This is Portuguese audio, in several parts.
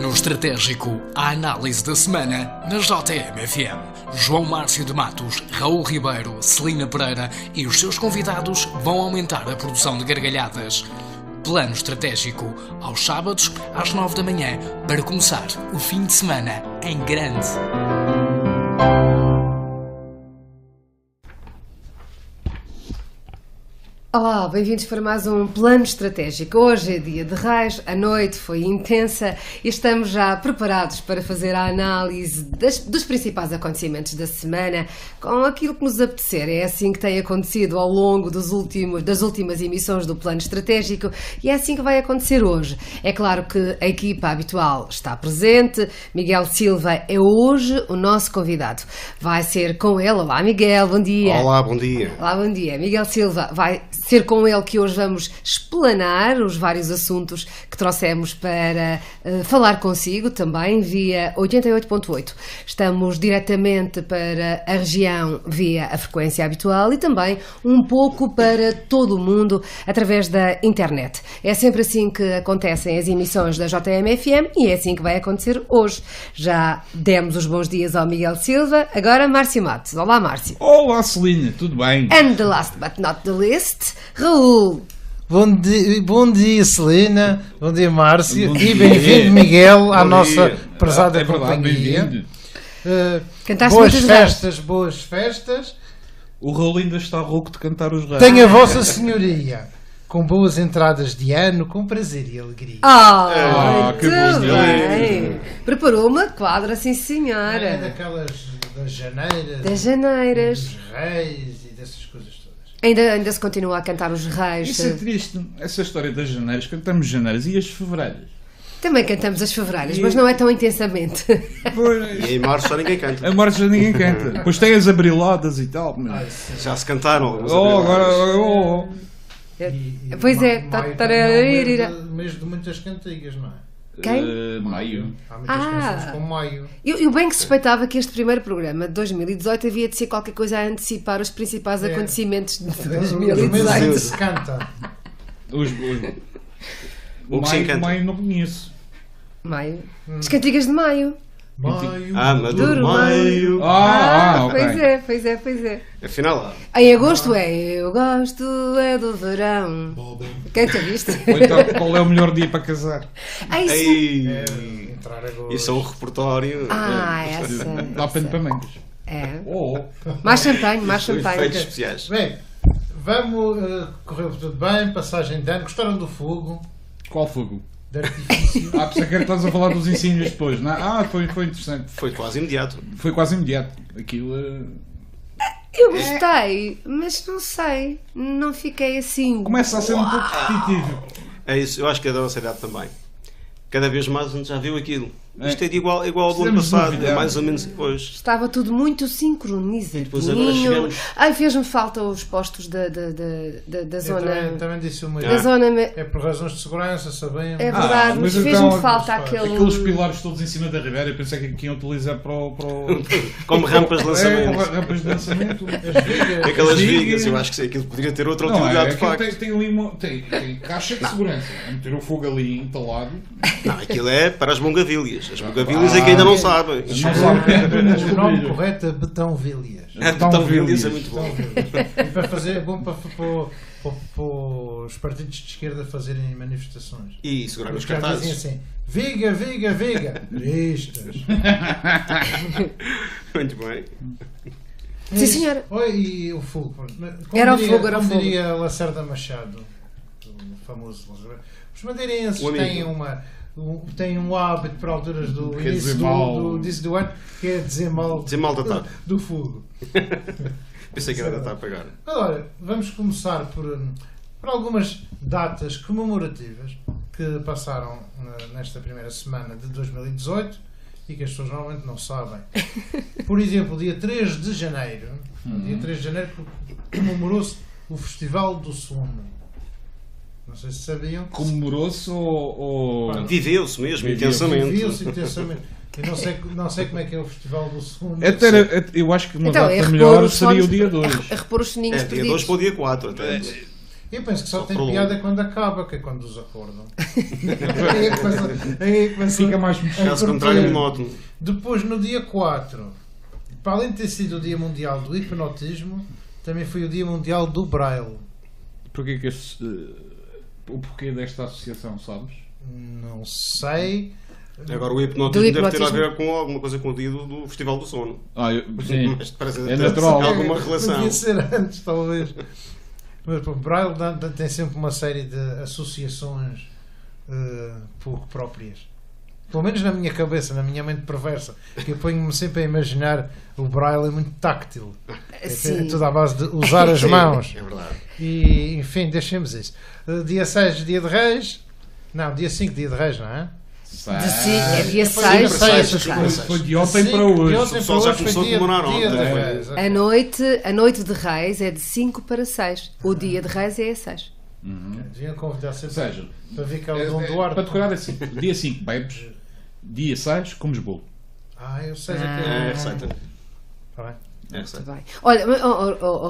Plano Estratégico, a análise da semana na JMFM. João Márcio de Matos, Raul Ribeiro, Celina Pereira e os seus convidados vão aumentar a produção de gargalhadas. Plano Estratégico, aos sábados, às 9 da manhã, para começar o fim de semana em grande. Olá, bem-vindos para mais um Plano Estratégico. Hoje é dia de Reis, a noite foi intensa e estamos já preparados para fazer a análise dos principais acontecimentos da semana com aquilo que nos apetecer. É assim que tem acontecido ao longo das últimas emissões do Plano Estratégico e é assim que vai acontecer hoje. É claro que a equipa habitual está presente, Miguel Silva é hoje o nosso convidado. Vai ser com ele. Olá, Miguel, bom dia. Olá, bom dia. Olá, bom dia. Miguel Silva vai ser com ele que hoje vamos explanar os vários assuntos que trouxemos para falar consigo, também via 88.8. Estamos diretamente para a região via a frequência habitual e também um pouco para todo o mundo através da internet. É sempre assim que acontecem as emissões da JMFM e é assim que vai acontecer hoje. Já demos os bons dias ao Miguel Silva, agora Márcio Matos. Olá, Márcio. Olá, Celina, tudo bem? And the last but not the least, Raul. Bom dia, Celina. Bom dia, Márcio. E bem-vindo, Miguel, à nossa prezada companhia. Bem-vindo. Boas festas. O Raul ainda está rouco de cantar os reis. Tenha Vossa Senhoria com boas entradas de ano, com prazer e alegria. Que bom bem. Preparou uma quadra, sim senhora. É daquelas das janeiras. Das janeiras. Dos reis e dessas coisas todas. Ainda se continua a cantar os reis. Isso é triste, essa história das janeiras. Cantamos janeiras e as fevereiras. Também cantamos as fevereiras, mas não é tão intensamente. E em março já ninguém canta. A março já ninguém canta. Depois tem as abriladas e tal. Já se cantaram algumas Pois é. Mês de muitas cantigas, não é? Quem? Maio. Há muitas canções com maio. Eu bem que suspeitava que este primeiro programa de 2018 havia de ser qualquer coisa a antecipar os principais acontecimentos de Os meses em que 2018. se canta. O que se encanta. Maio não conheço. Maio. As cantigas de maio. Maio. Maduro Maio. Ok. Pois é. Afinal, Em agosto eu gosto do verão. Canta isto? Ou então, qual é o melhor dia para casar? Entrar agora. isso é um repertório. Essa. Dá pano para mangas. É. Oh. Mais champanhe. Efeitos especiais. Bem, vamos. Correu tudo bem, passagem de ano. Gostaram do fogo? Qual fogo? De artifício? Pensei que estás a falar dos ensínios depois, não é? Foi interessante. Foi quase imediato. Foi quase imediato. Aquilo. Eu gostei, mas não sei. Não fiquei assim. Começa a ser um pouco repetitivo. É isso, eu acho que é da nossa idade também. Cada vez mais a gente já viu aquilo. Isto é igual ao do ano Precisamos passado, novidade. mais ou menos depois. Estava tudo muito sincronizadinho. Depois agora chegamos. Fez-me falta os postos da Eu zona. também disse o meu. Da zona. É por razões de segurança, sabemos. É verdade, mas mas fez-me então, falta Aqueles pilares todos em cima da Ribeira, eu pensei que iam utilizar para o... Como rampas de lançamento. Rampas de lançamento. Aquelas vigas, eu acho que aquilo poderia ter outra utilidade de facto. Tem ali tem caixa de segurança. A meter o fogo ali entalado. Não, aquilo é para as mongavilhas. As mongavilhas é que ainda não sabem. O nome correto é Betãovilhas. Betãovilhas é muito bom. E para fazer, é bom para os partidos de esquerda fazerem manifestações. E segurar os Os caras dizem cartazes. assim: Viga! Vistas! Muito bem. Sim, senhora. Oi, e o fogo. Era o fogo. Como diria Lacerda Machado, o famoso. Os madeirenses têm um hábito para alturas do Quer início dizer do ano, que é dizer mal da tarde. do fogo. Pensei que era da tarde a pagar. Agora, vamos começar por algumas datas comemorativas que passaram nesta primeira semana de 2018 e que as pessoas normalmente não sabem. Por exemplo, dia 3 de janeiro, comemorou-se o Festival do Sumo. Não sei se sabiam. Comemorou-se ou... Viveu-se mesmo, intensamente. Viveu-se intensamente. Eu não sei como é que é o Festival do Sumo. Eu acho que uma Então, data melhor seria o dia 2. A repor os soninhos Dia 2 para o dia 4 até. Eu penso que só tem prolonga. piada quando acaba, que é quando os acordam. Aí começa Fica mais mexido. Caso contrário, monótono. Depois, no dia 4, para além de ter sido o Dia Mundial do Hipnotismo, também foi o Dia Mundial do Braille. Porquê que o porquê desta associação, sabes? Não sei. Agora o hipnotismo Do deve ter a hipnotismo. ver com alguma coisa com o dia do Festival do Sono. Sim. Mas parece É ter natural. alguma relação. Podia ser antes, talvez. Mas o Braille tem sempre uma série de associações pouco próprias. Pelo menos na minha cabeça, na minha mente perversa, que eu ponho-me sempre a imaginar o Braille é muito táctil. É Sim. tudo à base de usar as Sim, mãos. É verdade. E, enfim, deixemos isso. Dia 6, Dia de Reis. Não, dia 5, Dia de Reis, não é? É dia Depois 6. dia seis, Foi- Foi de ontem Sim, para hoje. de O ontem pessoal para já hoje começou foi a comemorar dia de ontem. Reis. A noite de Reis é de 5 para 6. O dia de Reis é 6. Deviam convidar Ou sempre seja, para ver cá o Dom Duarte. para decorar assim, dia 5 bebes, dia 6 comes bolo. Eu sei que É a receita. Tá bem. É a receita. Bem. Olha,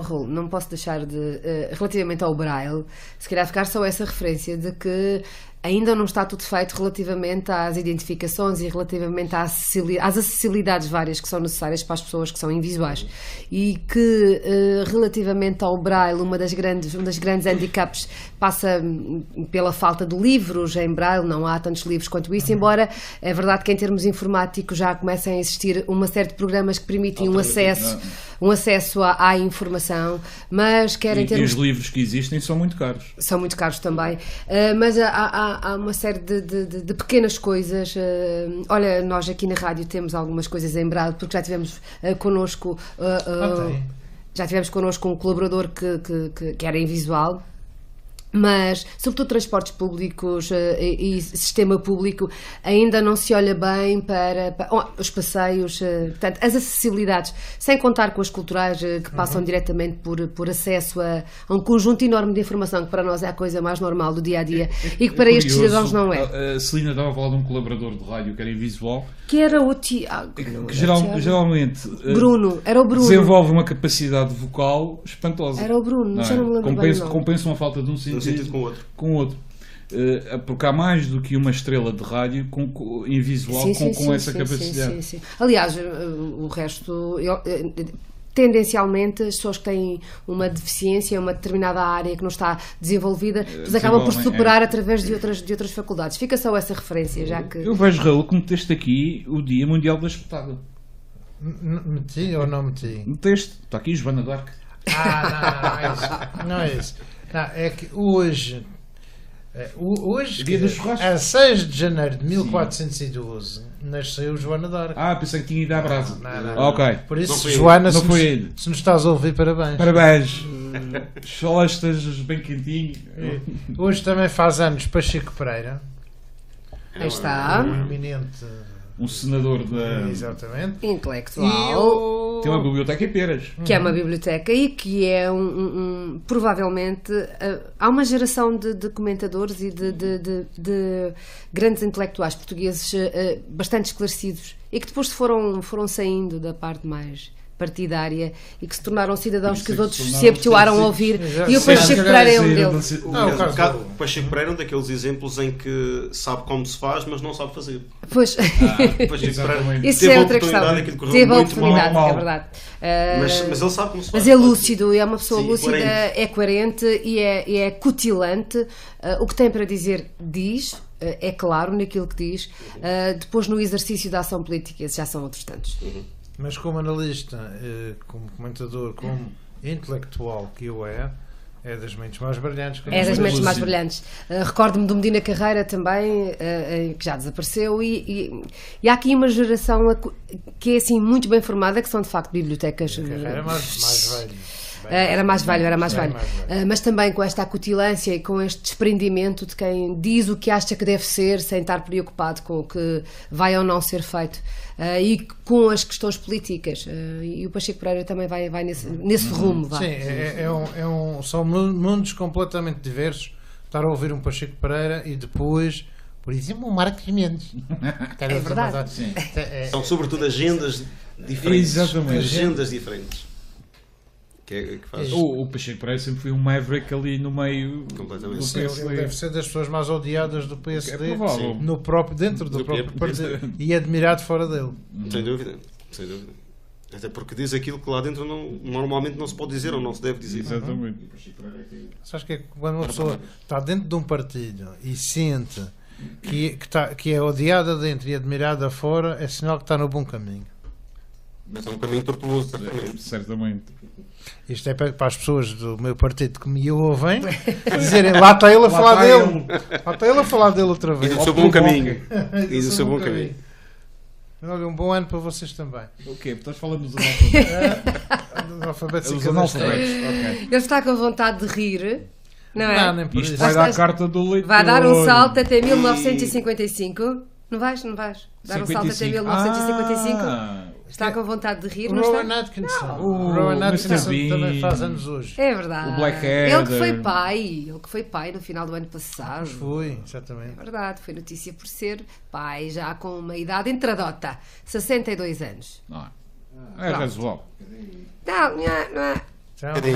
Raul, não posso deixar de, relativamente ao Braille, se calhar ficar só essa referência de que ainda não está tudo feito relativamente às identificações e relativamente às acessibilidades várias que são necessárias para as pessoas que são invisuais e que relativamente ao Braille um das grandes handicaps passa pela falta de livros em Braille, não há tantos livros quanto isso, embora é verdade que em termos informáticos já começam a existir uma série de programas que permitem um acesso à informação, mas quer em E termos os livros que existem são muito caros. são muito caros também, mas há uma série de pequenas coisas. Olha, nós aqui na rádio temos algumas coisas em Braille, porque já tivemos connosco Tem. já tivemos connosco um colaborador que era invisual. Mas, sobretudo, transportes públicos e sistema público ainda não se olha bem para os passeios, portanto, as acessibilidades, sem contar com as culturais que passam diretamente por acesso a um conjunto enorme de informação que para nós é a coisa mais normal do dia a dia e que para estes cidadãos não é. A Celina estava a falar de um colaborador de rádio que era invisual, Que era o Tiago. que geralmente Bruno, era o Bruno. desenvolve uma capacidade vocal espantosa. Era o Bruno, Não já não me lembro bem o nome. compensa uma falta de um No sentido com o outro. Porque há mais do que uma estrela de rádio em visual com essa capacidade. Sim. Aliás, o resto, tendencialmente, as pessoas que têm uma deficiência, uma determinada área que não está desenvolvida, depois acabam por superar através de outras faculdades. Fica só essa referência, já que... Eu vejo, Raul, que meteste aqui o Dia Mundial da Espetada. Meti ou não meti? Meteste, está aqui Joana d'Arc. Não é isso. Não, é que hoje, Dia do churrasco. a 6 de janeiro de 1412, nasceu Joana d'Arc. Pensei que tinha ido à brasa. Não. Ok. Por isso, Não foi Joana, Não se, foi nos, ele. se nos estás a ouvir, parabéns. Parabéns. Oxalá estejas bem quentinho. Hoje também faz anos Pacheco Pereira, Aí está, um eminente. Um senador da... Exatamente. intelectual, Tem uma biblioteca em Peras. que é uma biblioteca e que é provavelmente há uma geração de comentadores e de grandes intelectuais portugueses bastante esclarecidos e que depois foram saindo da parte mais partidária e que se tornaram cidadãos que os outros se habituaram a ouvir, e o Pacheco Pereira é um deles. o O Pacheco Pereira é um daqueles exemplos em que sabe como se faz, mas não sabe fazer. Pois, O Pacheco Pereira Exatamente. isso teve é a outra questão. oportunidade, aquilo correu Teve a muito oportunidade, mal. é verdade. Mas ele sabe como se faz. Mas é lúcido, é uma pessoa Sim, lúcida, coerente. é coerente e é cutilante. O que tem para dizer, diz, é claro naquilo que diz. Depois, no exercício da ação política, esses já são outros tantos. Mas como analista, como comentador, como intelectual que eu é das mentes mais brilhantes. É das mentes mais lúcido. brilhantes. Recordo-me do Medina Carreira também, que já desapareceu, e há aqui uma geração que é assim muito bem formada, que são de facto bibliotecas. Era mais velho. Era mais velho. mais velho. Mas também com esta acutilância e com este desprendimento de quem diz o que acha que deve ser, sem estar preocupado com o que vai ou não ser feito, e com as questões políticas. E o Pacheco Pereira também vai nesse rumo. Vai. Sim, são mundos completamente diversos. Estar a ouvir um Pacheco Pereira e depois, por exemplo, um Marcos Mendes. É verdade. Sim. São sobretudo agendas diferentes. Exatamente. Agendas diferentes. que faz... O Pacheco Pereira sempre foi um maverick ali no meio Completamente. do Sim, PSD. ele deve ser das pessoas mais odiadas do PSD, É provável. dentro do próprio partido, e admirado fora dele. Sem dúvida, sem dúvida. Até porque diz aquilo que lá dentro normalmente não se pode dizer ou não se deve dizer. Exatamente. Sabes que é quando uma pessoa está dentro de um partido e sente que é odiada dentro e admirada fora, é sinal que está no bom caminho. Mas é um caminho tortuoso, Certamente. Isto é para as pessoas do meu partido que me ouvem dizerem lá está ele a falar dele. Lá está ele a falar dele outra E vez. do seu bom caminho. E do seu bom caminho. Olha, um bom ano para vocês também. O quê? Estás falando dos analfabetos? Dos alfabetos e Os cadastrais. analfabetos, ok. Ele está com vontade de rir, não é? Não, nem por Isto isso. vai dar a carta do leitor. Vai dar um salto até 1955. Não vais? Não vais? Dar um salto até 1955? Está com vontade de rir, O não Rowan está? Atkinson. O O Rowan Mr. Atkinson Bean. também faz anos hoje. É verdade. O Blackadder. Ele que foi pai no final do ano passado. Foi, exatamente. É verdade, foi notícia por ser pai já com uma idade entradota, 62 anos. Não é razoável. Não é. Então, Cadê?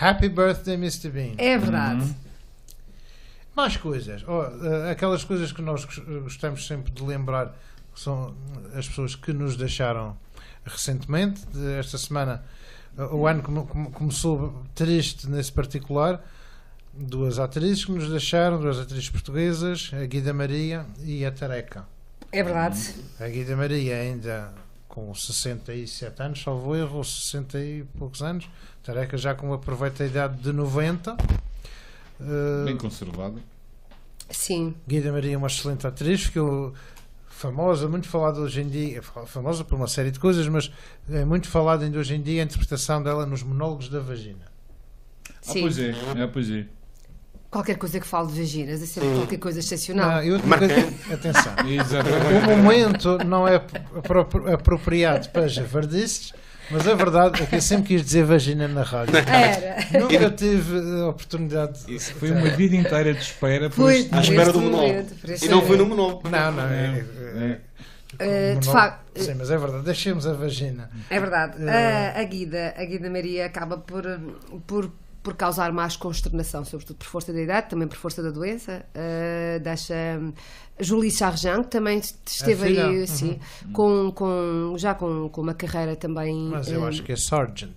Happy birthday, Mr. Bean. É verdade. Mais coisas. Aquelas coisas que nós gostamos sempre de lembrar, que são as pessoas que nos deixaram recentemente. Esta semana, o ano começou triste nesse particular. Duas atrizes que nos deixaram, duas atrizes portuguesas, a Guida Maria e a Tareca. É verdade. A Guida Maria ainda com 67 anos, salvo erro, ou 60 e poucos anos. Tareca já com uma aproveita idade de 90. Bem conservado. Sim. Guida Maria é uma excelente atriz, ficou famosa, muito falada hoje em dia, famosa por uma série de coisas, mas é muito falada ainda hoje em dia a interpretação dela nos monólogos da vagina. Sim. Pois é. Qualquer coisa que fale de vaginas é sempre qualquer coisa excepcional. E outra coisa, atenção, Exatamente. o momento não é apropriado para javardices, mas a verdade é que eu sempre quis dizer vagina na rádio. Era. Nunca tive a oportunidade de... Foi uma vida inteira de espera por Foi este À espera do Neste monólogo. momento, por este E não foi no momento. monólogo. Não, de facto, sim, mas é verdade, deixemos a vagina. é verdade. A Guida Maria acaba por causar mais consternação, sobretudo por força da idade, também por força da doença. Deixa Julie Sargent, que também esteve filha. aí assim, já com uma carreira também. Mas eu acho que é Sargent.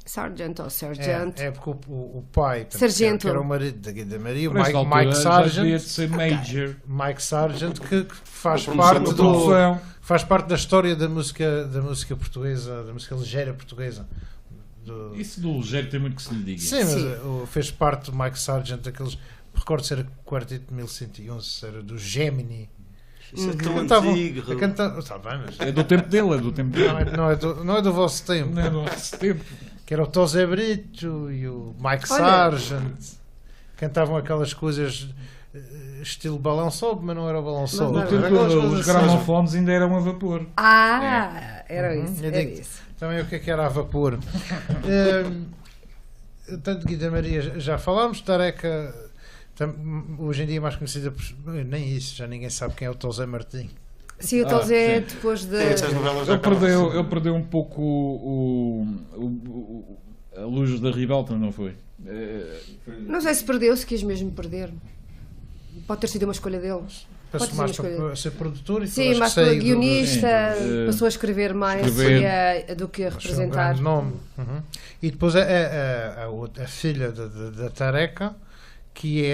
Sargent ou Sargent. É porque o pai, Sargento. que era o marido da Guida Maria, o Por esta altura, Mike já devia Sargent, de ser Major. Mike Sargent, que faz A promoção parte da produção. faz parte da história da música portuguesa, da música ligeira portuguesa. Isso do ligeiro tem muito que se lhe diga. Sim, mas Sim. fez parte do Mike Sargent, daqueles, recordo ser o quarteto de 1111, era do Gemini. Isso é tão Cantavam, antigo. está bem, mas É do tempo dele, é do tempo dele. não é do vosso tempo. Não é do nosso tempo. Que era o Tosé Brito e o Mike Olha. Sargent. Cantavam aquelas coisas estilo balão sobe, mas não era o balão sobe. não, No tempo Era aquelas os coisas assim. gramofones ainda eram a vapor. Era isso. Eu Era digo isso. também o que era a vapor. Tanto de Guida Maria já falámos, Tareca hoje em dia é mais conhecida por. Nem isso, já ninguém sabe quem é o Tosé Martim. Sim, o Tosé, sim. depois de. Essas novelas já Ele perdeu um pouco a luz da ribalta, não foi? Não sei se perdeu, se quis mesmo perder. Pode ter sido uma escolha dele. Passou Pode mais ser uma para ser produtor e Sim, depois mais saiu guionista, Sim. passou a escrever mais do que a Foi um representar. grande nome. Uhum. E depois a filha da Tareca, que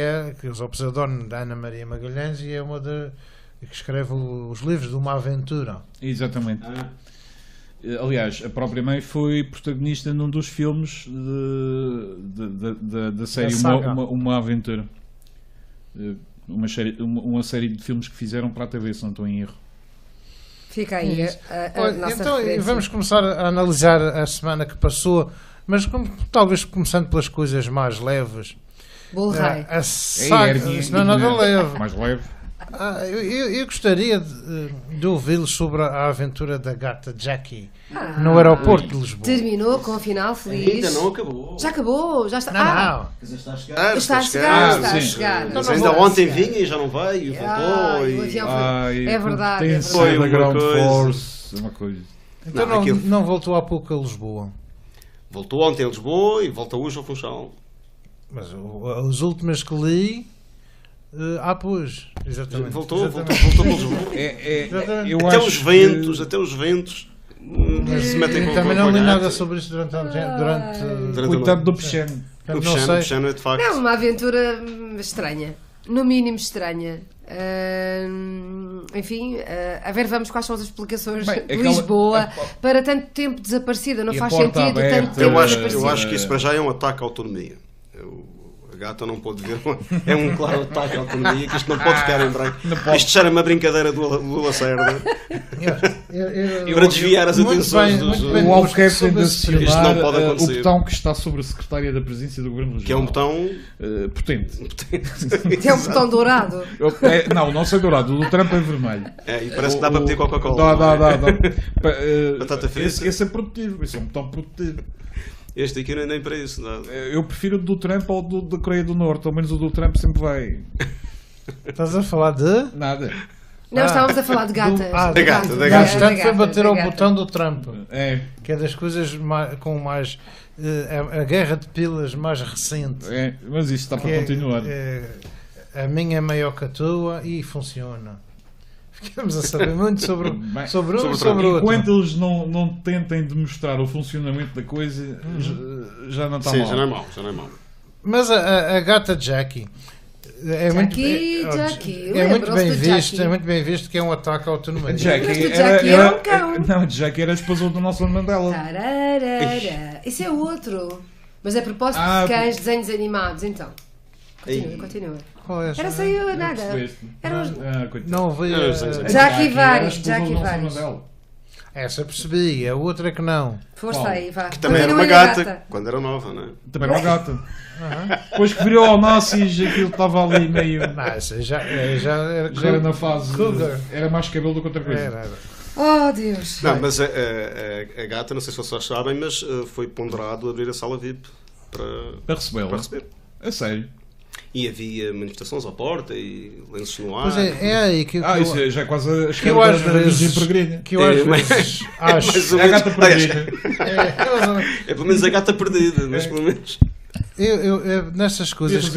usa o pseudónimo da Ana Maria Magalhães e é uma que escreve os livros de uma aventura. Exatamente. Aliás, a própria mãe foi protagonista num dos filmes da série saga. uma Aventura. Uma série de filmes que fizeram para a TV, se não estou em erro. Fica aí a Olha, nossa então referência. vamos começar a analisar a semana que passou, mas talvez começando pelas coisas mais leves. Bullrey. A saga, isso não é nada leve. Mais leve. Eu gostaria de ouvi-los sobre a aventura da gata Jackie no aeroporto de Lisboa. Terminou com um final feliz. Ainda não acabou. Já acabou, já está. Não. Está a chegar, está a sim. chegar. Mas não ainda vou ontem chegar. vinha e já não veio, e voltou. Ai, o avião foi- É verdade, é Tem verdade. Foi da uma Ground coisa. Force. Uma coisa. Então Não, aquilo- não voltou há pouco a Lisboa. Voltou ontem a Lisboa e volta hoje ao Funchal. Mas os últimos que li. Pois. Exatamente. Voltou para Lisboa. Eu Até acho os ventos. Se metem com também não li olhar. nada sobre isso durante Coitado do Pechano. O não sei. Pechano é de facto. É uma aventura estranha, no mínimo estranha. Enfim, a ver, vamos quais são as explicações de Lisboa para tanto tempo desaparecida. Não faz sentido tanto tempo Eu desaparecida. acho que isso para já é um ataque à autonomia. A gata não pode ver. É um claro ataque à autonomia que isto não pode ficar em branco. Isto já era uma brincadeira do Lula Lacerda para desviar as atenções dos. O Albuquerque tem de Isto acionar não pode o acontecer. botão que está sobre a Secretária da Presidência do Governo Regional. Que é um botão potente. É um botão dourado. Não sei dourado, o do Trump é vermelho. E parece que dá para pedir Coca-Cola. Dá. Batata frita. Esse é produtivo, esse é um botão produtivo. Este aqui não é nem para isso. Nada. Eu prefiro o do Trump ao da Coreia do Norte, ao menos o do Trump sempre vai. Estás a falar de? Nada. Não, estávamos a falar de gatas. da gata. Bastante foi bater ao botão do Trump. Que é das coisas com mais. A guerra de pilas mais recente. Mas isto está para continuar. A minha é maior que a tua e funciona. Ficamos a saber muito sobre outro. Enquanto eles não tentem demonstrar o funcionamento da coisa, já não está mal. Sim, já não é mau. Mas a gata Jackie é muito bem visto que é um ataque à autonomia. Jackie é um cão. Não, Jackie era a esposa do Nelson Mandela. Tararara. Isso é outro. Mas a propósito de cães, desenhos animados, então. Continua. Qual é essa? Era saiu nada. Não ouvi. Jackie vários. Essa percebi, a outra que não. Força aí, vá. Que também era uma gata, quando era nova, não é? Também era uma gata. Depois que virou ao Nazis, aquilo estava ali meio. Não, já era na fase. Era mais cabelo do que outra coisa. Era. Oh, Deus. Não, mas a gata, não sei se vocês sabem, mas foi ponderado abrir a sala VIP para recebê-la. A sério. E havia manifestações à porta e lenços no ar. Pois é aí que isso já é quase a que eu às vezes acho a gata perdida. É pelo menos a gata perdida, mas pelo menos. Eu nessas coisas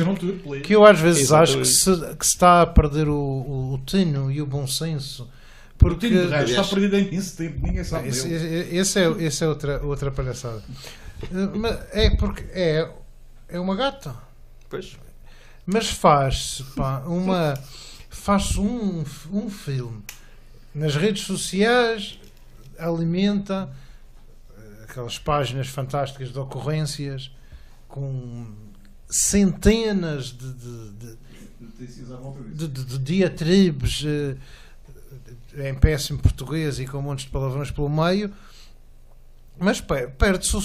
que eu às vezes acho que se está a perder o tino e o bom senso. Porque está perdido em 15 tempo, ninguém sabe dele. Esse é outra palhaçada. É porque é uma gata. Pois. Mas faz-se um filme nas redes sociais, alimenta aquelas páginas fantásticas de ocorrências com centenas de diatribes em péssimo português e com montes de palavrões pelo meio, mas perde-se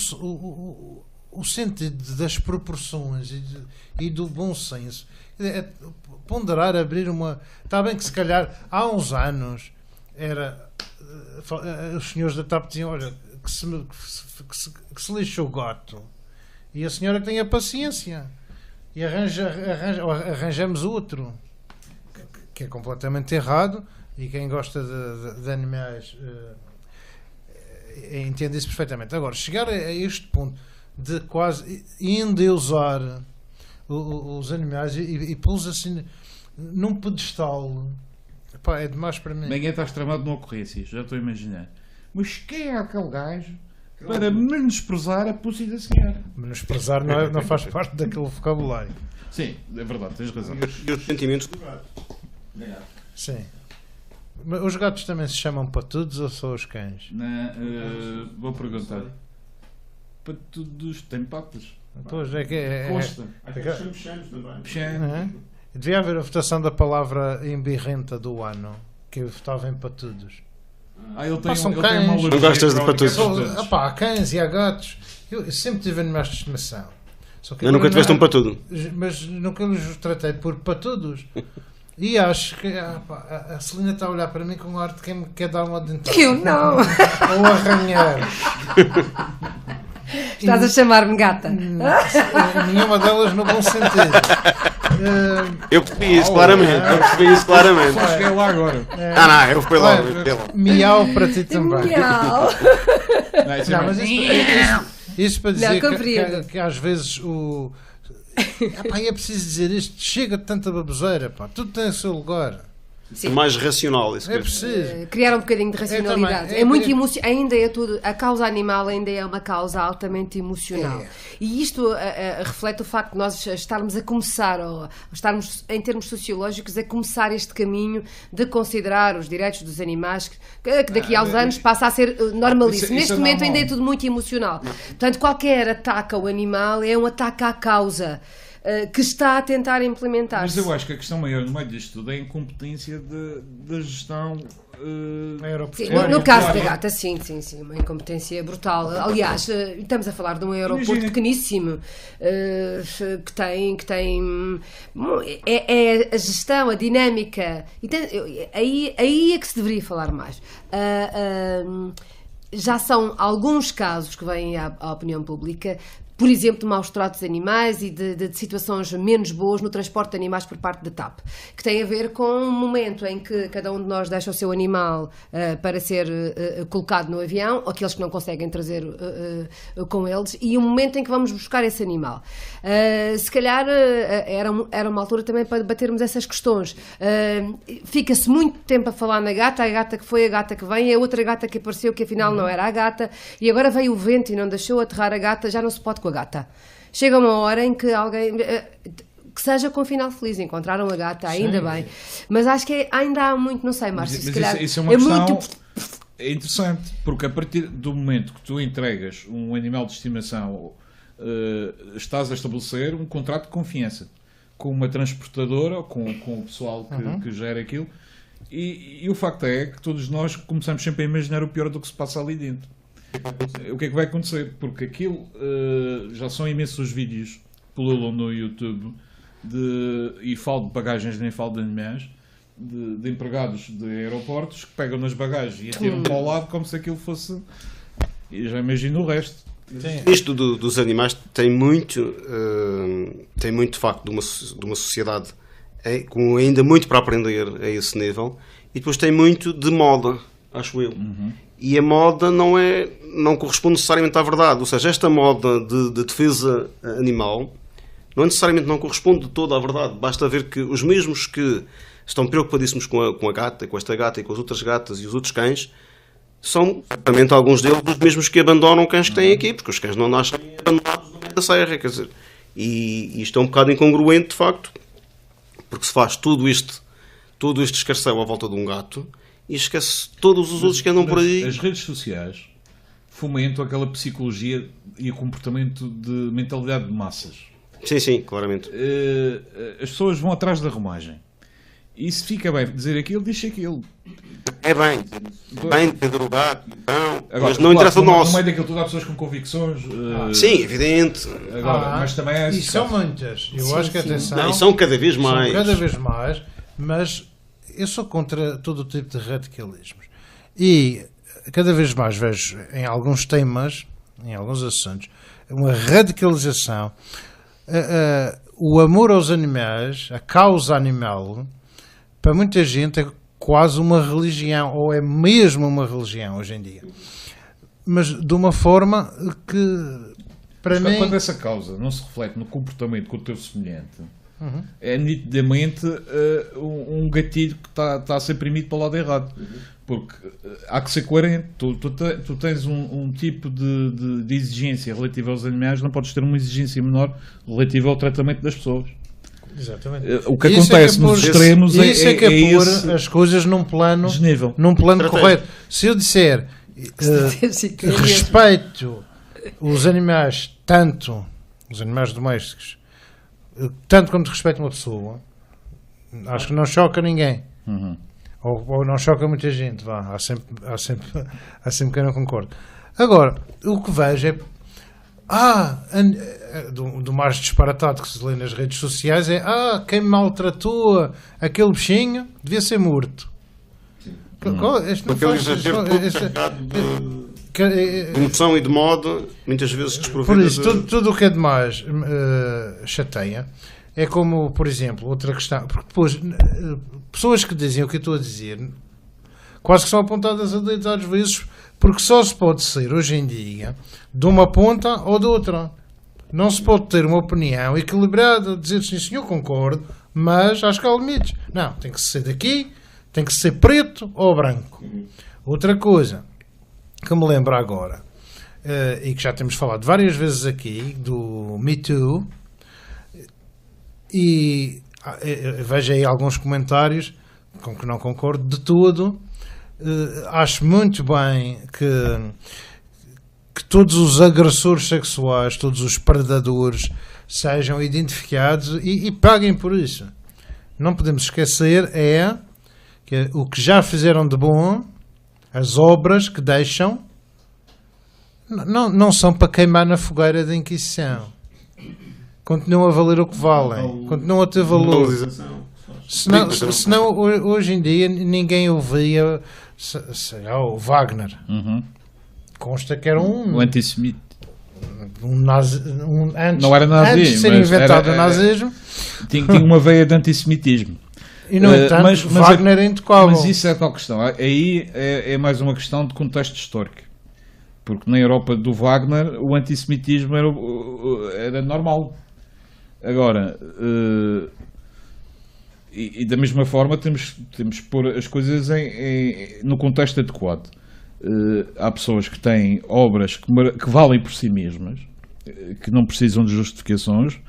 o sentido das proporções e do bom senso. Ponderar, abrir uma. Está bem que se calhar há uns anos os senhores da TAP diziam: olha, que se lixa o gato, e a senhora que tenha paciência e arranjamos outro, que é completamente errado, e quem gosta de animais entende isso perfeitamente. Agora, chegar a este ponto de quase endeusar os animais e pô-los assim num pedestal, é demais para mim. Ninguém está tramado no ocorrências, já estou a imaginar. Mas quem é aquele gajo para menosprezar a pussy da senhora? Menosprezar não faz parte daquele vocabulário. Sim, é verdade, tens razão. E os sentimentos do gato. Sim. Mas os gatos também se chamam patudos ou só os cães? Vou perguntar. Patudos têm patas. Pois é que Costa. Devia haver a votação da palavra embirrenta do ano, que eu votava em patudos. Ele tem são uma cães. Não gostas de patudos? Há cães e há gatos. Eu sempre tive animais de estimação. Eu nunca tiveste um patudo. Mas nunca os tratei por patudos. E acho que a Celina está a olhar para mim com ar de quem me quer dar uma dentada. Eu não! Ou arranhar. Estás a chamar-me gata? Nenhuma delas no bom sentido. Eu percebi isso claramente. Cheguei lá agora. Eu fui lá. Miau para ti também. Miau! Não, mas Isso para dizer que às vezes é preciso dizer isto, chega de tanta baboseira, pá, tudo tem o seu lugar. Sim. Mais racional, isso é preciso. Criar um bocadinho de racionalidade. É muito ainda é tudo. A causa animal ainda é uma causa altamente emocional. E isto reflete o facto de nós estarmos a começar, ou estarmos, em termos sociológicos, a começar este caminho de considerar os direitos dos animais, que daqui a uns anos passa a ser normalíssimo. Neste momento ainda é tudo muito emocional. Portanto, qualquer ataque ao animal é um ataque à causa. Que está a tentar implementar-se. Mas eu acho que a questão maior no meio disto tudo é a incompetência da gestão aeroportuária. No caso da Gata, sim, uma incompetência brutal. Aliás, estamos a falar de um aeroporto pequeníssimo que tem é a gestão, a dinâmica. Aí é que se deveria falar mais. Já são alguns casos que vêm à opinião pública, por exemplo, de maus tratos de animais e de situações menos boas no transporte de animais por parte da TAP, que tem a ver com um momento em que cada um de nós deixa o seu animal para ser colocado no avião, ou aqueles que não conseguem trazer com eles, e um momento em que vamos buscar esse animal. Se calhar era uma altura também para debatermos essas questões. Fica-se muito tempo a falar na gata, a gata que foi, a gata que vem, a outra gata que apareceu que afinal não era a gata, e agora veio o vento e não deixou aterrar a gata, já não se pode com a gata. Chega uma hora em que alguém que seja com um final feliz, encontraram a gata, ainda bem, mas acho que ainda há muito, não sei, Márcio, se calhar isso é uma questão muito interessante, porque a partir do momento que tu entregas um animal de estimação, estás a estabelecer um contrato de confiança com uma transportadora ou com o pessoal que gera aquilo, e o facto é que todos nós começamos sempre a imaginar o pior do que se passa ali dentro. O que é que vai acontecer? Porque aquilo já são imensos vídeos que pululam no YouTube e falo de bagagens, nem falo de animais, de empregados de aeroportos que pegam nas bagagens e atiram para o lado como se aquilo fosse. E já imagino o resto. Isto dos animais tem muito de facto de uma sociedade com ainda muito para aprender a esse nível, e depois tem muito de moda, acho eu. E a moda não corresponde necessariamente à verdade. Ou seja, esta moda de defesa animal necessariamente não corresponde de toda à verdade. Basta ver que os mesmos que estão preocupadíssimos com a gata, com esta gata e com as outras gatas e os outros cães, são, certamente, alguns deles os mesmos que abandonam cães que têm aqui, porque os cães não nascem abandonados no meio da serra, quer dizer. E isto é um bocado incongruente, de facto, porque se faz todo este escarcéu à volta de um gato e esquece todos os outros que andam por aí. As redes sociais fomentam aquela psicologia e o comportamento de mentalidade de massas. Sim, claramente. As pessoas vão atrás da romagem. E se fica bem dizer aquilo, diz aquilo. É bem ter drogado, mas não interessa o nosso. No meio daquilo tudo há pessoas com convicções. Sim, evidente. Agora, mas também é e são muitas. Eu acho que atenção. E são cada vez mais. Mas eu sou contra todo o tipo de radicalismos. E cada vez mais vejo em alguns temas, em alguns assuntos, uma radicalização. O amor aos animais, a causa animal, para muita gente é quase uma religião, ou é mesmo uma religião hoje em dia. Mas de uma forma que, para mim... Quando essa causa não se reflete no comportamento com o teu semelhante, é nitidamente um gatilho que está a ser premido para o lado errado. Porque há que ser coerente. Tu tens um tipo de exigência relativa aos animais, não podes ter uma exigência menor relativa ao tratamento das pessoas. Exatamente. O que acontece nos extremos é pôr as coisas num plano correto. Se eu disser respeito os animais, tanto os animais domésticos, tanto como respeito uma pessoa, acho que não choca ninguém. Ou não choca muita gente, há sempre quem não concorde. Agora, o que vejo é do mais disparatado que se lê nas redes sociais é quem maltratou aquele bichinho devia ser morto. Este não faz de emoção e de moda, muitas vezes desprovido. Por isso, tudo o que é demais chateia. É como, por exemplo, outra questão, porque depois pessoas que dizem o que eu estou a dizer quase que são apontadas a dedo às vezes, porque só se pode ser, hoje em dia, de uma ponta ou de outra. Não se pode ter uma opinião equilibrada, dizer sim senhor, concordo, mas acho que há limites. Não, tem que ser daqui, tem que ser preto ou branco. Outra coisa que me lembro agora, e que já temos falado várias vezes aqui, do Me Too, e vejo aí alguns comentários com que não concordo de tudo. Acho muito bem que todos os agressores sexuais, todos os predadores sejam identificados e paguem por isso. Não podemos esquecer que o que já fizeram de bom, as obras que deixam, não são para queimar na fogueira da Inquisição. Continuam a valer o que valem, continuam a ter valor. Senão hoje em dia ninguém ouvia, sei lá, o Wagner. Consta que era um antissemita. Não era nazi, antes de ser inventado o nazismo. Tinha uma veia de antissemitismo. E no entanto, mas Wagner é intocável. Mas isso é tal questão. Aí é mais uma questão de contexto histórico. Porque na Europa do Wagner o antissemitismo era normal. Agora, e da mesma forma temos que pôr as coisas no contexto adequado. Há pessoas que têm obras que valem por si mesmas, que não precisam de justificações,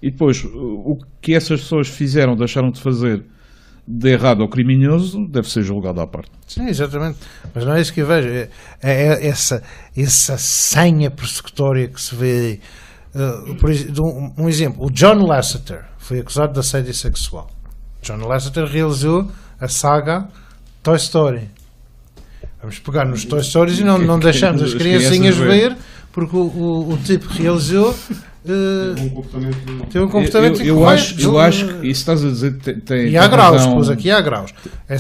e depois o que essas pessoas fizeram, deixaram de fazer de errado ou criminoso, deve ser julgado à parte. Sim, exatamente. Mas não é isso que eu vejo. É essa senha persecutória que se vê. Um exemplo, o John Lasseter foi acusado de assédio sexual. John Lasseter realizou a saga Toy Story. Vamos pegar nos Toy Stories e não deixamos as criancinhas ver, porque o tipo que realizou tem um comportamento eu acho que isso estás a dizer tem e há graus, pois aqui há graus. É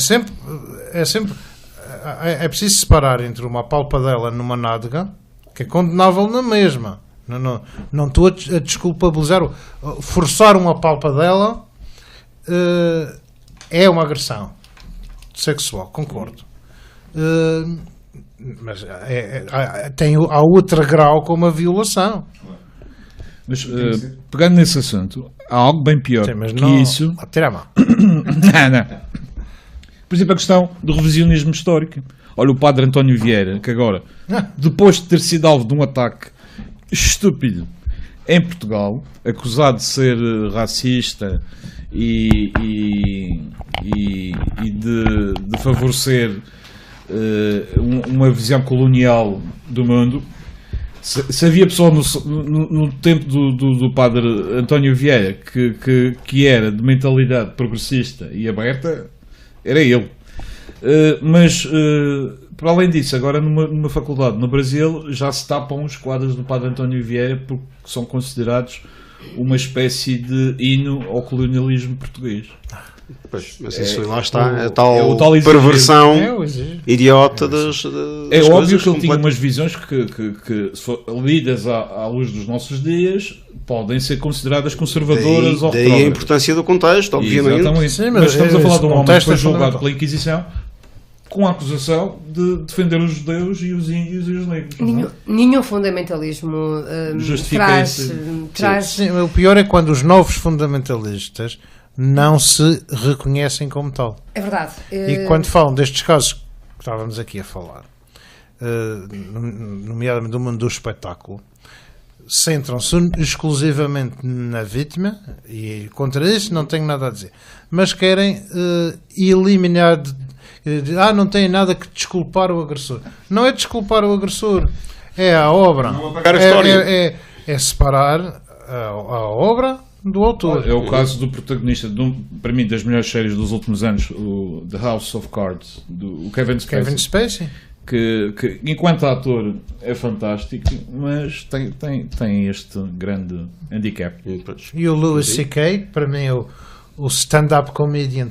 preciso separar entre uma palpadela numa nádega, que é condenável na mesma. Não estou a desculpabilizar. Forçar uma palpadela é uma agressão sexual, concordo. Mas há outro grau como a violação. Mas pegando nesse assunto, há algo bem pior que isso. Tira a mão. Não. Por exemplo, a questão do revisionismo histórico. Olha, o padre António Vieira, que agora, depois de ter sido alvo de um ataque estúpido em Portugal, acusado de ser racista e de favorecer uma visão colonial do mundo. Se havia pessoa no tempo do padre António Vieira que era de mentalidade progressista e aberta, era ele. Mas para além disso, agora numa faculdade no Brasil já se tapam os quadros do padre António Vieira porque são considerados uma espécie de hino ao colonialismo português. Pois, mas isso lá está, a tal perversão idiota das é óbvio que ele tinha umas visões que lidas à luz dos nossos dias, podem ser consideradas conservadoras ou daí a importância do contexto, obviamente. Exatamente. Sim, mas estamos a falar de um homem que foi julgado pela Inquisição com a acusação de defender os judeus e os índios e os negros. Nenhum fundamentalismo traz... Sim, o pior é quando os novos fundamentalistas não se reconhecem como tal. É verdade. E quando falam destes casos que estávamos aqui a falar, nomeadamente do mundo do espetáculo, centram-se exclusivamente na vítima, e contra isso não tenho nada a dizer, mas querem eliminar não tem nada que desculpar o agressor. Não é desculpar o agressor, é a obra, é separar a obra do autor. É o caso do protagonista para mim das melhores séries dos últimos anos, o The House of Cards, do Kevin Spacey. Que enquanto ator é fantástico, mas tem este grande handicap. E o Louis C.K., para mim o stand-up comedian,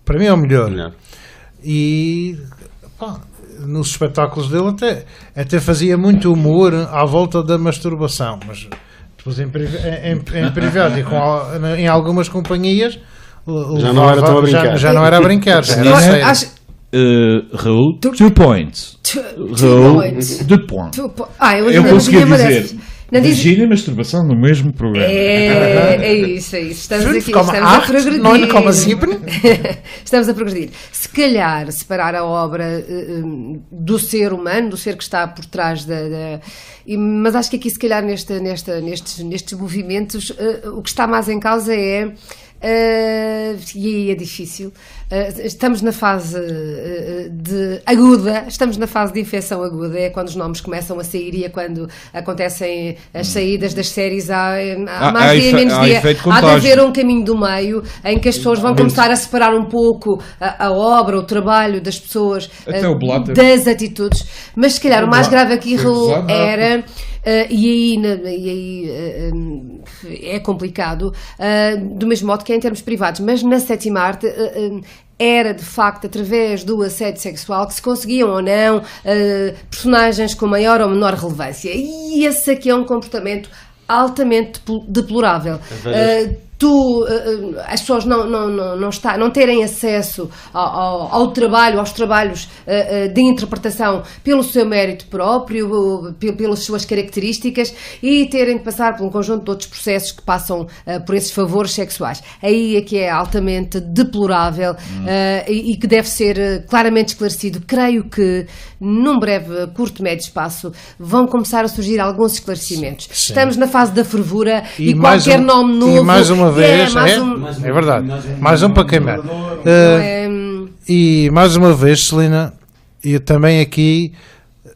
para mim é o melhor. E nos espetáculos dele até fazia muito humor à volta da masturbação, mas depois em privado e em algumas companhias já não era tão a brincar. Já não era a brincar, já era sério. Raul, 2 points. Raul, 2 points. Eu consegui dizer Virgínia e masturbação no mesmo programa. É isso. Estamos aqui, estamos a progredir. Estamos a progredir. Se calhar, separar a obra do ser humano, do ser que está por trás mas acho que aqui, se calhar, nestes movimentos, o que está mais em causa e aí é difícil, estamos na fase aguda, estamos na fase de infecção aguda, é quando os nomes começam a sair e é quando acontecem as saídas das séries, há mais dia, menos dia, há de haver um caminho do meio em que as pessoas vão começar a separar um pouco a obra, o trabalho das pessoas das atitudes, mas se calhar o mais grave aqui, Raul, era e aí é complicado, do mesmo modo que é em termos privados, mas na sétima arte era de facto através do assédio sexual que se conseguiam ou não personagens com maior ou menor relevância, e esse aqui é um comportamento altamente deplorável. As pessoas não terem acesso ao trabalho, aos trabalhos de interpretação pelo seu mérito próprio, pelas suas características, e terem de passar por um conjunto de outros processos que passam por esses favores sexuais. Aí é que é altamente deplorável e que deve ser claramente esclarecido. Creio que num breve, curto, médio espaço vão começar a surgir alguns esclarecimentos. Sim. Estamos na fase da fervura e qualquer nome novo... E mais uma vez, é verdade, mais um para queimar. E mais uma vez, Celina, e também aqui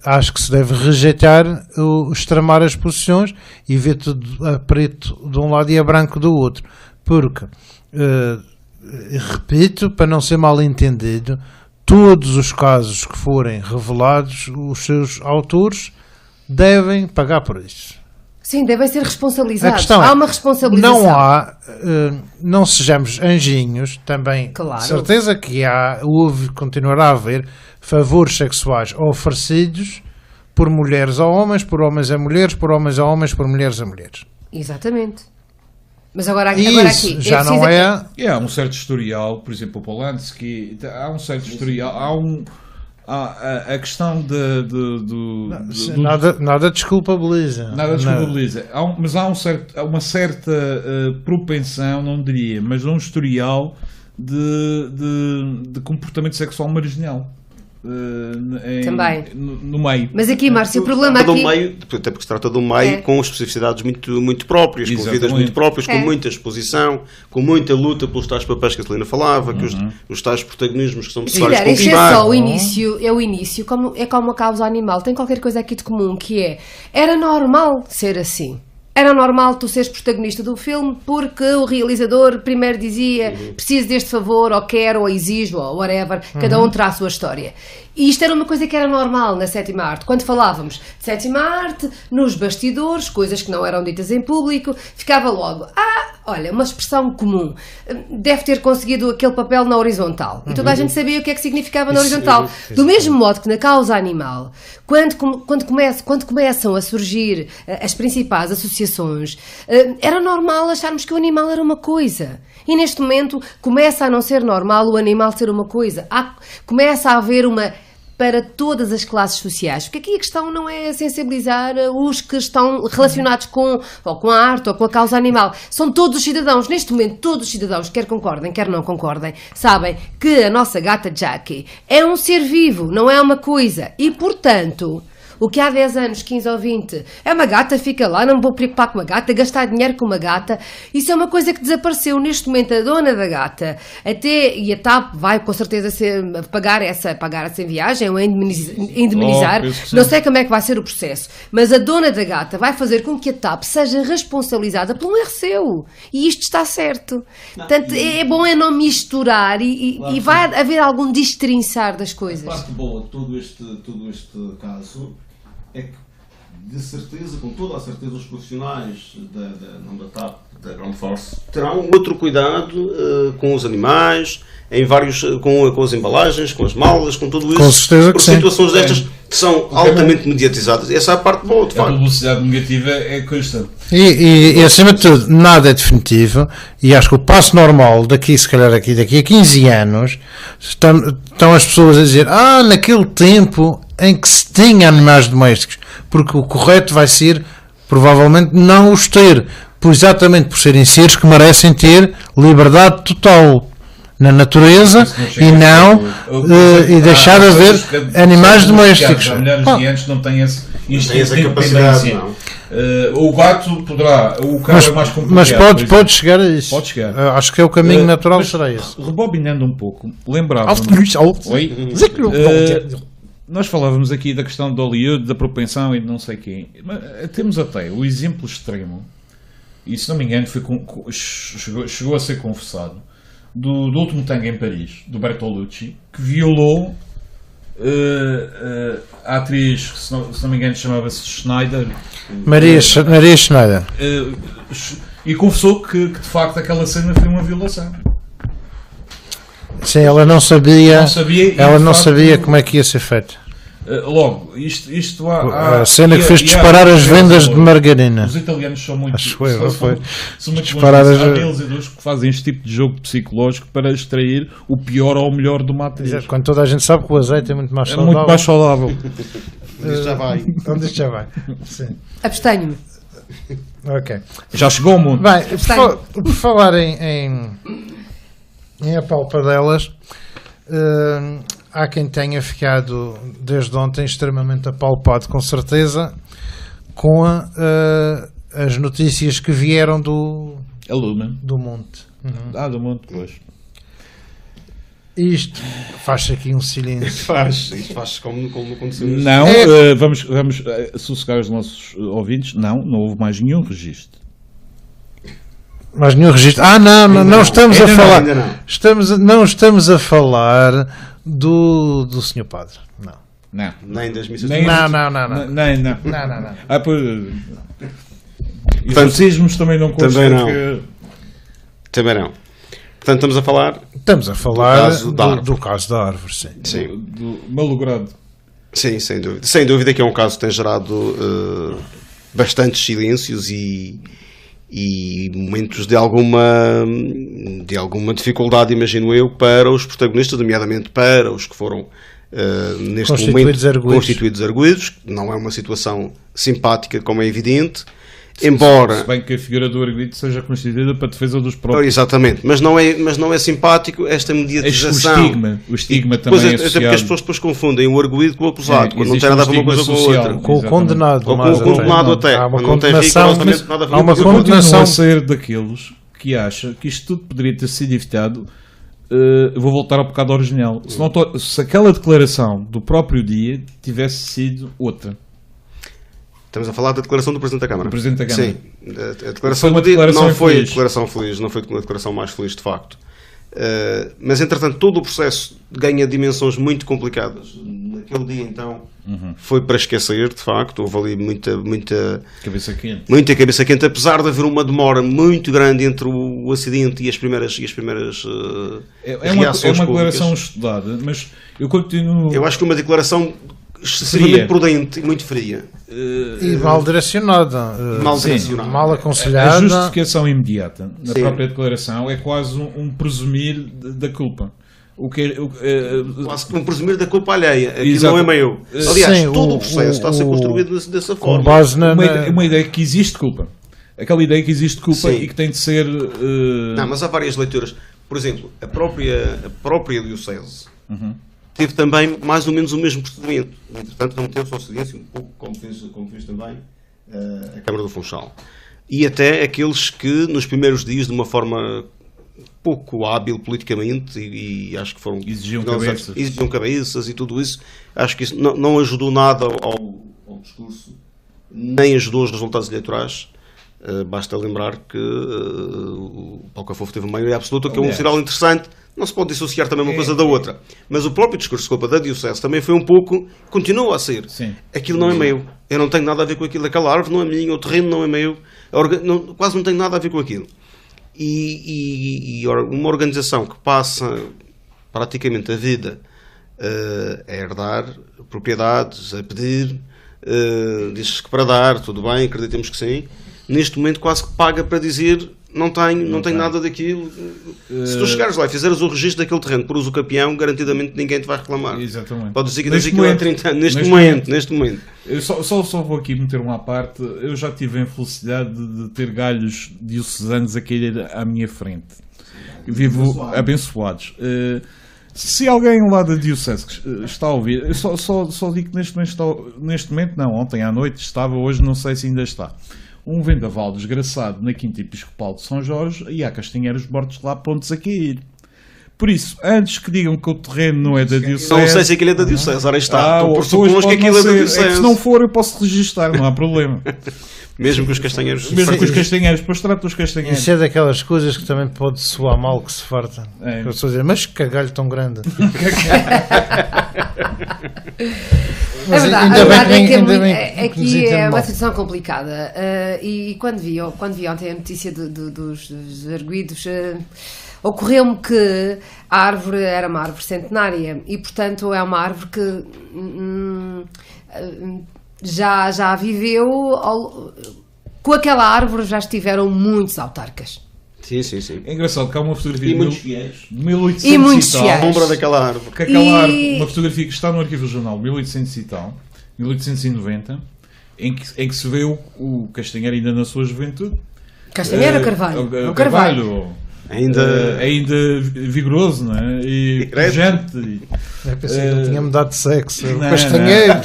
acho que se deve rejeitar o extremar as posições e ver tudo a preto de um lado e a branco do outro, porque, repito, para não ser mal entendido, todos os casos que forem revelados, os seus autores devem pagar por isso. Sim, devem ser responsabilizados. Há uma responsabilização. Não sejamos anjinhos, também. Claro. Certeza que continuará a haver favores sexuais oferecidos por mulheres a homens, por homens a mulheres, por homens a homens, por mulheres a mulheres. Exatamente. Mas agora aqui já não é. Há um certo historial, por exemplo, o Polanski, há um certo historial, a questão nada desculpabiliza. Nada desculpabiliza. Mas há uma certa propensão, não diria, mas um historial de comportamento sexual marginal. Também no meio. Mas aqui, Márcio, o problema aqui... Até porque se trata de um meio com especificidades muito próprias, com vidas muito próprias, com muita exposição, com muita luta pelos tais papéis que a Celina falava, que os tais protagonismos que são necessários conquistar. Isto é só o início, é como a causa animal. Tem qualquer coisa aqui de comum, que era normal ser assim. Era normal tu seres protagonista do filme porque o realizador primeiro dizia preciso deste favor, ou quero, ou exijo, ou whatever, cada um terá a sua história. E isto era uma coisa que era normal na sétima arte. Quando falávamos de sétima arte, nos bastidores, coisas que não eram ditas em público, ficava logo, olha, uma expressão comum, deve ter conseguido aquele papel na horizontal. E toda a gente sabia o que é que significava na horizontal. Do mesmo modo que na causa animal, quando começam a surgir as principais associações, era normal acharmos que o animal era uma coisa. E neste momento começa a não ser normal o animal ser uma coisa. Começa a haver para todas as classes sociais. Porque aqui a questão não é sensibilizar os que estão relacionados com a arte ou com a causa animal. São todos os cidadãos. Neste momento, todos os cidadãos, quer concordem, quer não concordem, sabem que a nossa gata Jackie é um ser vivo, não é uma coisa. E, portanto... O que há 10 anos, 15 ou 20, é uma gata, fica lá, não me vou preocupar com uma gata, gastar dinheiro com uma gata, isso é uma coisa que desapareceu. Neste momento, a dona da gata, e a TAP vai com certeza pagar essa viagem, ou indemnizar, não sei como é que vai ser o processo, mas a dona da gata vai fazer com que a TAP seja responsabilizada por um erro seu, e isto está certo. Portanto, é bom não misturar e vai haver algum destrinçar das coisas. A parte boa de todo este caso é que, de certeza, com toda a certeza, os profissionais, não da TAP, da Ground Force terá um outro cuidado com os animais, em vários, com as embalagens, com as malas, com tudo isso. Com certeza que porque sim. situações destas são altamente mediatizadas. Essa é a parte boa, de A facto. publicidade negativa é constante. E acima de tudo, nada é definitivo, e acho que o passo normal daqui, se calhar daqui a 15 anos, estão as pessoas a dizer, naquele tempo em que se tinha animais domésticos, porque o correto vai ser, provavelmente, não os ter, exatamente por serem seres que merecem ter liberdade total na natureza e deixar de haver animais domésticos. Há milhares de anos não têm esse instinto de capacidade, independência. O gato poderá, o cão é mais complicado. Mas pode chegar a isso. Pode chegar. Acho que é o caminho natural, será esse. Rebobinando um pouco, lembrava-me. Nós falávamos aqui da questão do Hollywood, da propensão e de não sei quem. Mas temos até o exemplo extremo, e se não me engano chegou a ser confessado, do último tango em Paris, do Bertolucci, que violou a atriz, se não me engano chamava-se Schneider, Maria Schneider, e confessou que de facto aquela cena foi uma violação. Sim, ela não sabia facto, como é que ia ser feito. Logo, isto a cena que fez disparar as vendas de margarina. Os italianos são muito são muito disparar bons. Há realizadores que fazem este tipo de jogo psicológico para extrair o pior ou o melhor de uma atriz. Quando toda a gente sabe que o azeite é muito mais saudável. Muito mais saudável. Isto já vai. Onde isto já vai? Sim. Abstenho-me. Ok. Já chegou ao mundo. Bem, por falar em apalpadelas, há quem tenha ficado desde ontem extremamente apalpado, com certeza, com as notícias que vieram do monte. Do monte, pois. Isto faz-se aqui um silêncio. Isto faz como aconteceu. Não, vamos sossegar os nossos ouvintes. Não houve mais nenhum registro. Mas nenhum registro. Não estamos a falar. Não estamos a falar do Sr. Padre. Não. Nem das missas. Nem. Os racismos também não constam. Também não. Portanto, estamos a falar do caso da árvore, sim. Do malogrado. Sim, sem dúvida. Sem dúvida que é um caso que tem gerado bastantes silêncios e momentos de alguma dificuldade, imagino eu, para os protagonistas, nomeadamente para os que foram neste momento constituídos arguidos. Não é uma situação simpática, como é evidente, embora... Se bem que a figura do arguido seja constituída para a defesa dos próprios. Exatamente, mas não é simpático esta mediatização. O estigma também é associado. Até porque as pessoas depois confundem o arguido com o acusado, quando não tem nada a ver uma coisa com a outra. Com o condenado. Com o condenado até. Há uma condenação. Há uma condenação a ser daqueles que acha que isto tudo poderia ter sido evitado. Vou voltar ao pecado original. Se aquela declaração do próprio dia tivesse sido outra. Estamos a falar da declaração do Presidente da Câmara. Sim. A declaração do dia não foi a declaração feliz, não foi uma declaração mais feliz, de facto. Mas, entretanto, todo o processo ganha dimensões muito complicadas. Naquele dia, então, foi para esquecer, de facto. Houve ali muita cabeça quente. Muita cabeça quente, apesar de haver uma demora muito grande entre o acidente e as primeiras reações É uma públicas. declaração estudada, mas eu continuo... Eu acho que uma declaração excessivamente prudente e muito fria. E mal direcionada. Mal aconselhada. A justificação imediata na própria declaração é quase um presumir da culpa. Quase um presumir da culpa alheia. Aqui não é meu. Aliás, todo o processo está a ser construído dessa forma. Com base uma ideia que existe culpa. Aquela ideia que existe culpa e que tem de ser... Não, mas há várias leituras. Por exemplo, a própria Diocese teve também mais ou menos o mesmo procedimento. Entretanto, remeteu-se ao silêncio, um pouco como fez também a Câmara do Funchal. E até aqueles que, nos primeiros dias, de uma forma pouco hábil politicamente, e acho que foram... Exigiam cabeças e tudo isso. Acho que isso não ajudou nada ao discurso, nem ajudou os resultados eleitorais. Basta lembrar que o Paulo Cafofo teve uma maioria absoluta, que é um sinal interessante. não se pode dissociar também uma coisa da outra. Mas o próprio discurso de culpa da Diocese também foi um pouco, continua a ser. Sim. Aquilo não é meu. Eu não tenho nada a ver com aquilo. Aquela árvore não é minha, o terreno não é meu. Quase não tenho nada a ver com aquilo. E uma organização que passa praticamente a vida a herdar propriedades, a pedir, diz que para dar, tudo bem, acreditemos que sim. Neste momento quase que paga para dizer não tenho nada daquilo. Se tu chegares lá e fizeres o registro daquele terreno por uso campeão, garantidamente ninguém te vai reclamar. Exatamente. Pode dizer que aquilo há 30 anos. Neste momento. Eu só vou aqui meter uma parte. Eu já tive a infelicidade de ter galhos diocesanos aqui à minha frente. Vivo abençoados. Se alguém lá da Diocese está a ouvir, eu só digo que neste momento não, ontem à noite estava, hoje não sei se ainda está, um vendaval desgraçado na Quinta Episcopal de São Jorge e há castanheiros mortos lá pontos a cair. Por isso, antes que digam que o terreno não é da Diocese... Não sei se aquilo é da Diocese, ora está. Tu pressupões que aquilo é da Diocese. É que se não for eu posso registar, não há problema. Mesmo com os castanheiros. Mesmo com os castanheiros, depois trato os castanheiros. Isso é daquelas coisas que também pode soar mal que se farta. Eu estou a dizer, mas que cagalho tão grande. Mas a verdade é que é uma situação complicada. E quando vi ontem a notícia dos arguidos, ocorreu-me que a árvore era uma árvore centenária e, portanto, é uma árvore que já viveu, com aquela árvore já estiveram muitos autarcas. Sim. É engraçado que há uma fotografia de 1800 e muitos a sombra daquela árvore. Que aquela árvore, uma fotografia que está no Arquivo Regional, 1800 e tal, 1890, em que se vê o castanheiro ainda na sua juventude. Castanheiro ou Carvalho? O Carvalho. Ainda vigoroso, não é? E pujante. Eu pensei que ele tinha mudado de sexo. Castanheiro.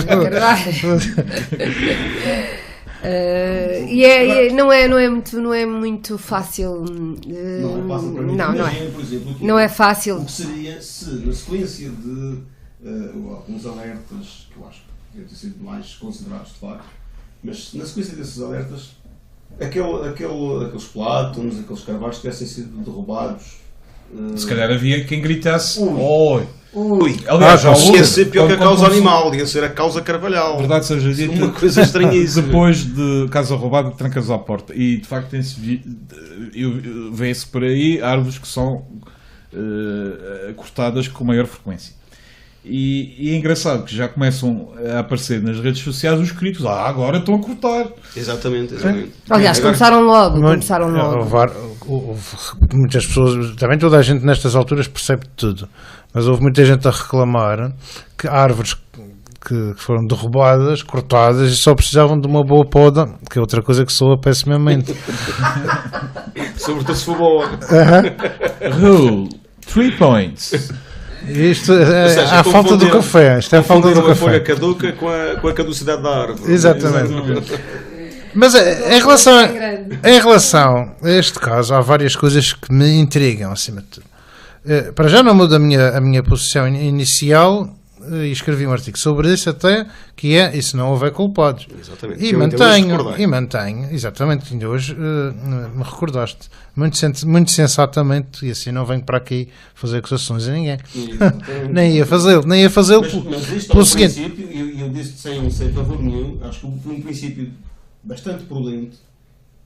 Não é muito fácil. Não é fácil. O que seria se, na sequência de alguns alertas, que eu acho que devem ter sido mais considerados de facto, mas na sequência desses alertas, aqueles plátãos, aqueles carvalhos tivessem sido derrubados. Se calhar havia quem gritasse: Ui! Aliás, ia ser pior que a causa animal, ia ser a causa carvalhal. Verdade seja dita, uma coisa estranhíssima. Depois de casa roubada, trancas à porta. E de facto vê-se por aí árvores que são cortadas com maior frequência. E é engraçado que já começam a aparecer nas redes sociais os críticos: agora estão a cortar. Exatamente. Aliás, começaram logo. Houve muitas pessoas, também toda a gente nestas alturas percebe tudo, mas houve muita gente a reclamar que árvores que foram derrubadas, cortadas, e só precisavam de uma boa poda, que é outra coisa que soa pessimamente. Sobretudo se for boa. Rule 3 points. Isto é a falta do café. Isto é a falta do café. Folha caduca com a caducidade da árvore. Exatamente. Mas em relação a este caso, há várias coisas que me intrigam acima de tudo. Para já não mudo a minha posição inicial, e escrevi um artigo sobre isso até, que é, e se não houver culpados. Exatamente. E mantenho, exatamente, ainda hoje me recordaste, muito sensatamente, e assim não venho para aqui fazer acusações a ninguém. nem ia fazê-lo mas isto pelo seguinte. seguinte. Eu disse sem favor nenhum, acho que foi um princípio bastante prudente,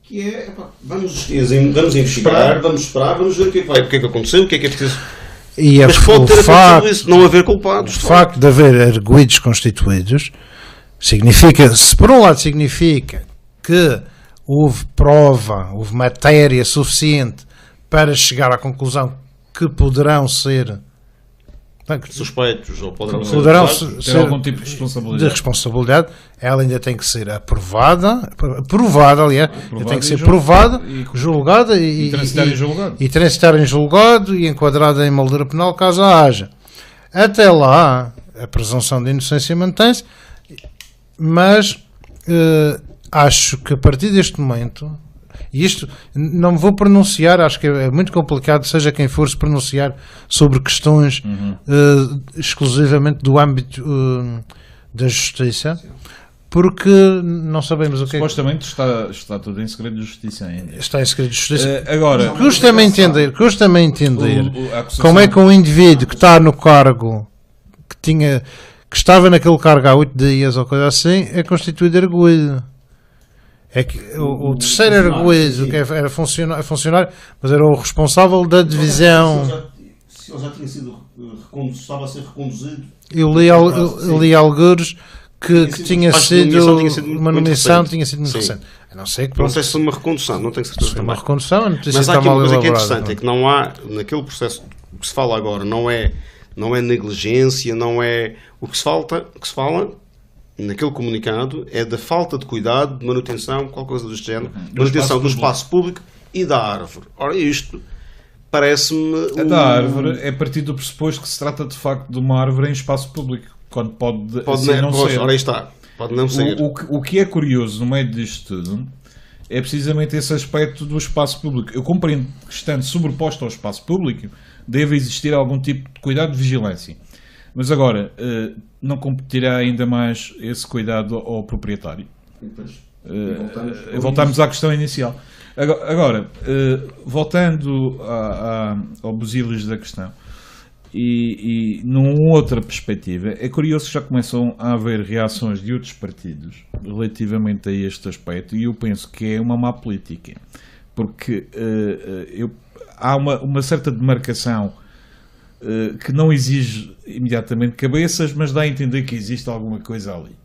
que é, vamos investigar, vamos esperar, vamos ver o que é que aconteceu, o que é preciso. Mas pode ter acontecido isso, não haver culpados. O facto de haver arguidos constituídos significa, se por um lado significa que houve prova, houve matéria suficiente para chegar à conclusão que poderão ser suspeitos ou poderão ter algum tipo de responsabilidade, ela ainda tem que ser provada, aliás, tem que ser provada, julgada e transitar em julgado e enquadrada em moldura penal caso a haja. Até lá a presunção de inocência mantém-se, mas acho que a partir deste momento, e isto não me vou pronunciar, acho que é muito complicado, seja quem for, se pronunciar sobre questões exclusivamente do âmbito da justiça, porque não sabemos o que supostamente está tudo em segredo de justiça ainda. Está em segredo de justiça. Agora, custa-me entender como é que um indivíduo que está no cargo, que estava naquele cargo há 8 dias ou coisa assim, é constituído arguido. É que o terceiro arguido, que era funcionário, mas era o responsável da divisão. Se ele já tinha sido estava a ser reconduzido. Eu li algures que tinha sido uma nomeação, tinha sido muito recente. A não ser que não sei se foi uma recondução, não tenho certeza. Uma recondução, a notícia mas há está aqui mal uma coisa que é elaborada. interessante, é que não há, naquele processo que se fala agora, não é negligência, não é o que se fala naquele comunicado é da falta de cuidado, de manutenção, qualquer coisa do género, manutenção do espaço público e da árvore. Ora, isto parece-me... Da árvore é a partir do pressuposto que se trata de facto de uma árvore em espaço público, quando pode assim não ser. Ora, aí está. Pode não ser. O que é curioso no meio disto tudo é precisamente esse aspecto do espaço público. Eu compreendo que, estando sobreposto ao espaço público, deve existir algum tipo de cuidado de vigilância. Mas agora, não competirá ainda mais esse cuidado ao proprietário? Voltamos à questão inicial. Agora, voltando ao busilis da questão, e numa outra perspectiva, é curioso que já começam a haver reações de outros partidos relativamente a este aspecto, e eu penso que é uma má política, porque há uma certa demarcação que não exige imediatamente cabeças, mas dá a entender que existe alguma coisa ali.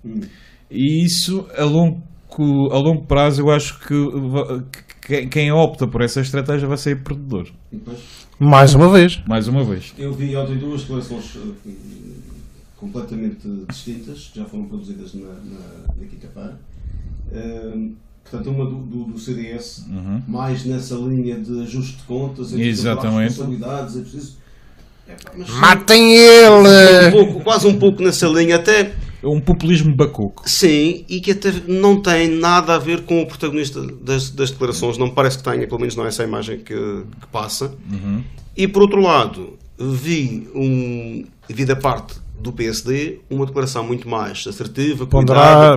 E isso, a longo prazo, eu acho que quem opta por essa estratégia vai ser perdedor. Mais uma vez. Eu vi ontem duas declarações completamente distintas, que já foram produzidas na quinta-feira. Portanto, uma do CDS, mais nessa linha de ajuste de contas, responsabilidades, é preciso... Matem ele! Quase um pouco nessa linha, até... É um populismo bacoco. Sim, e que até não tem nada a ver com o protagonista das declarações, não me parece que tenha, pelo menos não é essa a imagem que passa. E por outro lado, vi da parte do PSD uma declaração muito mais assertiva, ponderada,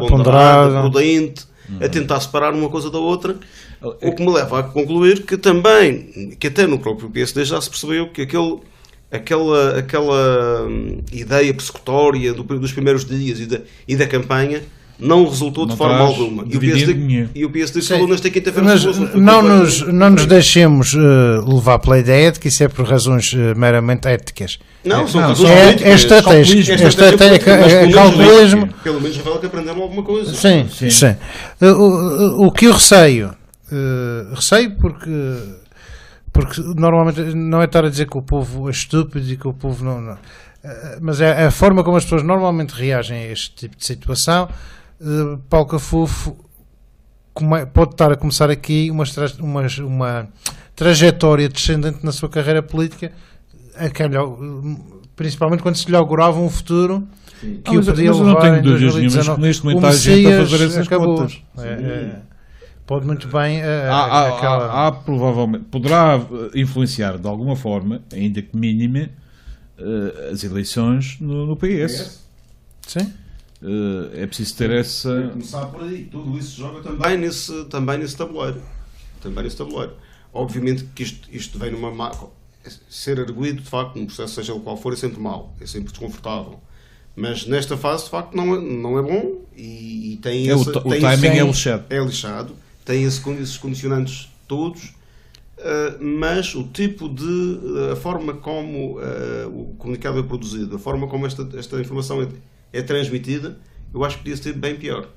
prudente, a tentar separar uma coisa da outra, o que me leva a concluir que até no próprio PSD já se percebeu que aquela ideia persecutória dos primeiros dias e da campanha não resultou de forma alguma. E o PSD falou nesta quinta-feira. Mas não nos deixemos levar pela ideia de que isso é por razões meramente éticas. Não, é estratégia. É calculismo. Pelo menos revela que aprenderam alguma coisa. Sim. O que eu receio porque normalmente não é estar a dizer que o povo é estúpido e que o povo não. Mas é a forma como as pessoas normalmente reagem a este tipo de situação. Paulo Cafufo pode estar a começar aqui uma trajetória descendente na sua carreira política, principalmente quando se lhe augurava um futuro que o podia levar. Mas eu não tenho dúvidas nenhumas que neste momento há gente a fazer essas contas. Pode muito bem. Provavelmente poderá influenciar de alguma forma, ainda que mínima, as eleições no PS. Sim. É preciso ter essa. Começar por aí. Tudo isso se joga também nesse tabuleiro. Obviamente que isto vem numa. Ser arguido, de facto, num processo, seja o qual for, é sempre mau, é sempre desconfortável. Mas nesta fase, de facto, não é bom e tem o timing é lixado. É lixado. Tem esses condicionantes todos, mas o tipo a forma como o comunicado é produzido, a forma como esta informação é transmitida, eu acho que podia ser bem pior.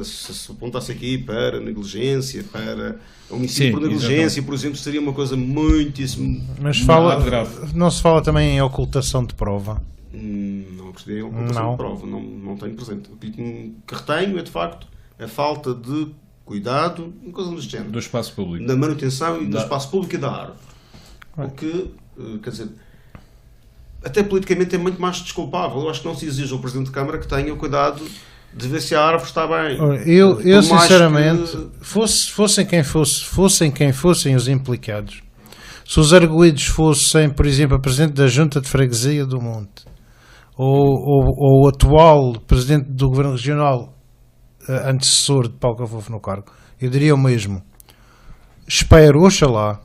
Se apontasse aqui para negligência, para homicídio por negligência, exatamente. Por exemplo, seria uma coisa muitíssimo... Mas não se fala também em ocultação de prova? Não percebi a ocultação de prova, não tenho presente. O que retenho é, de facto, a falta de cuidado, uma coisa deste género. Do espaço público. Da manutenção e do espaço público e da árvore. O que, quer dizer, até politicamente é muito mais desculpável. Eu acho que não se exige ao Presidente de Câmara que tenha o cuidado de ver se a árvore está bem. Eu sinceramente, fossem quem fossem os implicados, se os arguidos fossem, por exemplo, a Presidente da Junta de Freguesia do Monte, ou o atual Presidente do Governo Regional antecessor de Paulo Cafofo no cargo, eu diria o mesmo. Espero, oxalá,